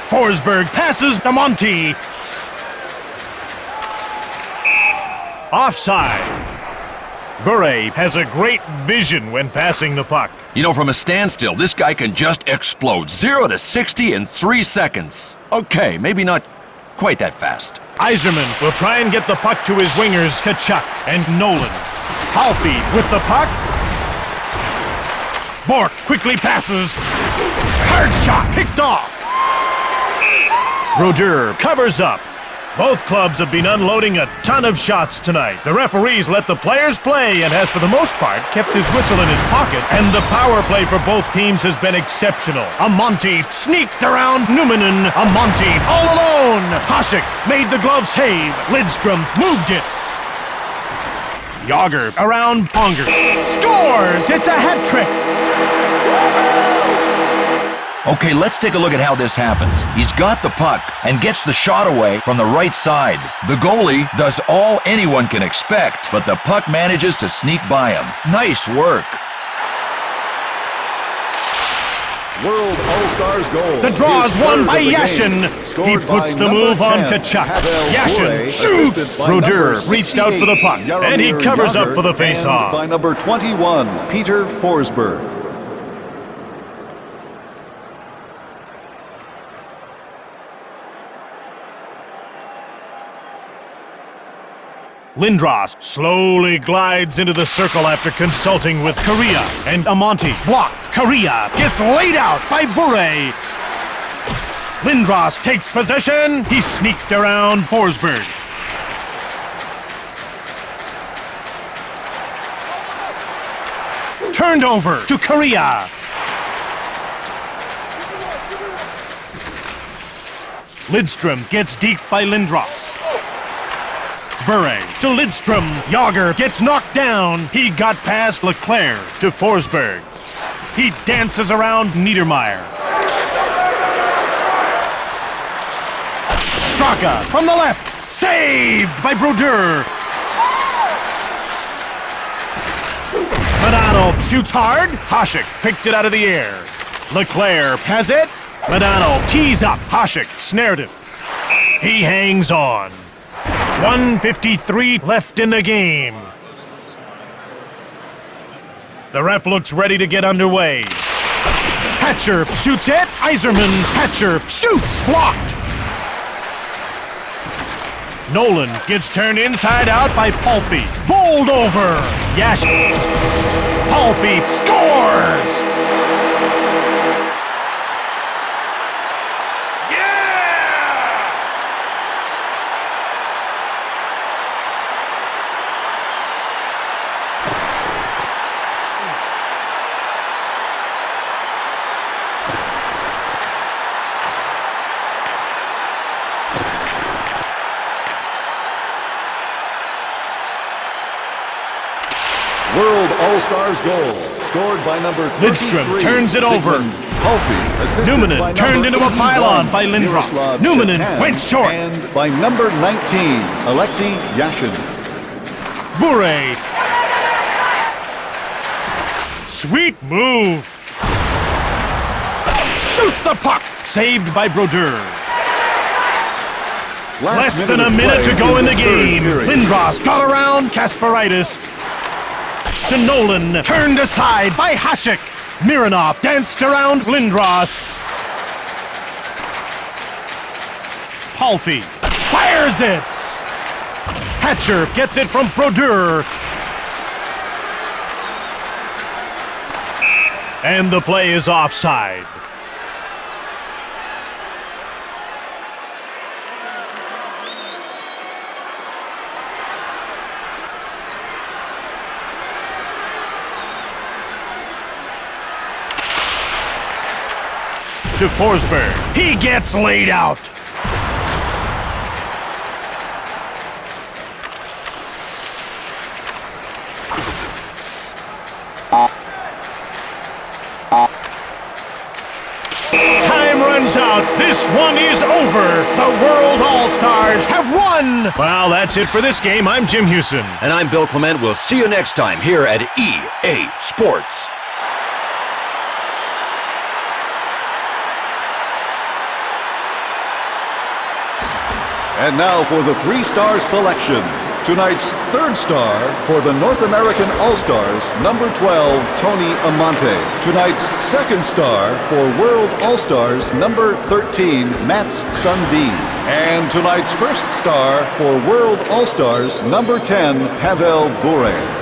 Forsberg passes to Monty. Offside. Bure has a great vision when passing the puck. You know, from a standstill, this guy can just explode. 0 to 60 in 3 seconds. Okay, maybe not quite that fast. Iserman will try and get the puck to his wingers, Kachuk and Nolan. Halfie with the puck. Bork quickly passes. Hard shot picked off. Brodeur covers up. Both clubs have been unloading a ton of shots tonight. The referees let the players play and has, for the most part, kept his whistle in his pocket. And the power play for both teams has been exceptional. Amonte sneaked around Numminen. Amonte all alone. Hasek made the glove save. Lidstrom moved it. Yager around Ponger. Scores! It's a hat trick! Okay, let's take a look at how this happens. He's got the puck and gets the shot away from the right side. The goalie does all anyone can expect, but the puck manages to sneak by him. Nice work. World All-Stars goal. The draw is won by Yashin. Yashin. He puts the move on Kachuk. Yashin shoots. Brodeur reached out for the puck, and he covers up for the face-off. By number 21, Peter Forsberg. Lindros slowly glides into the circle after consulting with Korea, and Amonte blocked. Korea gets laid out by Bure. Lindros takes possession. He sneaked around Forsberg. Turned over to Korea. Lidstrom gets deep by Lindros. Bure to Lidstrom. Yager gets knocked down. He got past Leclerc to Forsberg. He dances around Niedermeyer. Straka from the left. Saved by Brodeur. Madano shoots hard. Hasek picked it out of the air. Leclerc has it. Madano tees up. Hasek snared it. He hangs on. 1:53 left in the game. The ref looks ready to get underway. Hatcher shoots it. Iserman. Hatcher shoots. Blocked. Nolan gets turned inside out by Palpy. Bowled over. Yes. Palpy scores. World All-Stars goal, scored by number 33. Lidstrom turns it over. Palpy, assisted by Numanen turned number into a pylon 81, by Lindros. Miroslav Numanen Shatan, went short. And by number 19, Alexei Yashin. Bure. Sweet move. Shoots the puck. Saved by Brodeur. Less than a minute to go in the game. Lindros got around Kasparaitis. To Nolan, turned aside by Hasek. Mironov danced around Lindros. Palpy fires it. Hatcher gets it from Brodeur. And the play is offside. To Forsberg. He gets laid out. Time runs out. This one is over. The World All-Stars have won. Well, that's it for this game. I'm Jim Hewson. And I'm Bill Clement. We'll see you next time here at EA Sports. And now for the three-star selection. Tonight's third star for the North American All-Stars, number 12, Tony Amante. Tonight's second star for World All-Stars, number 13, Mats Sundin. And tonight's first star for World All-Stars, number 10, Pavel Bure.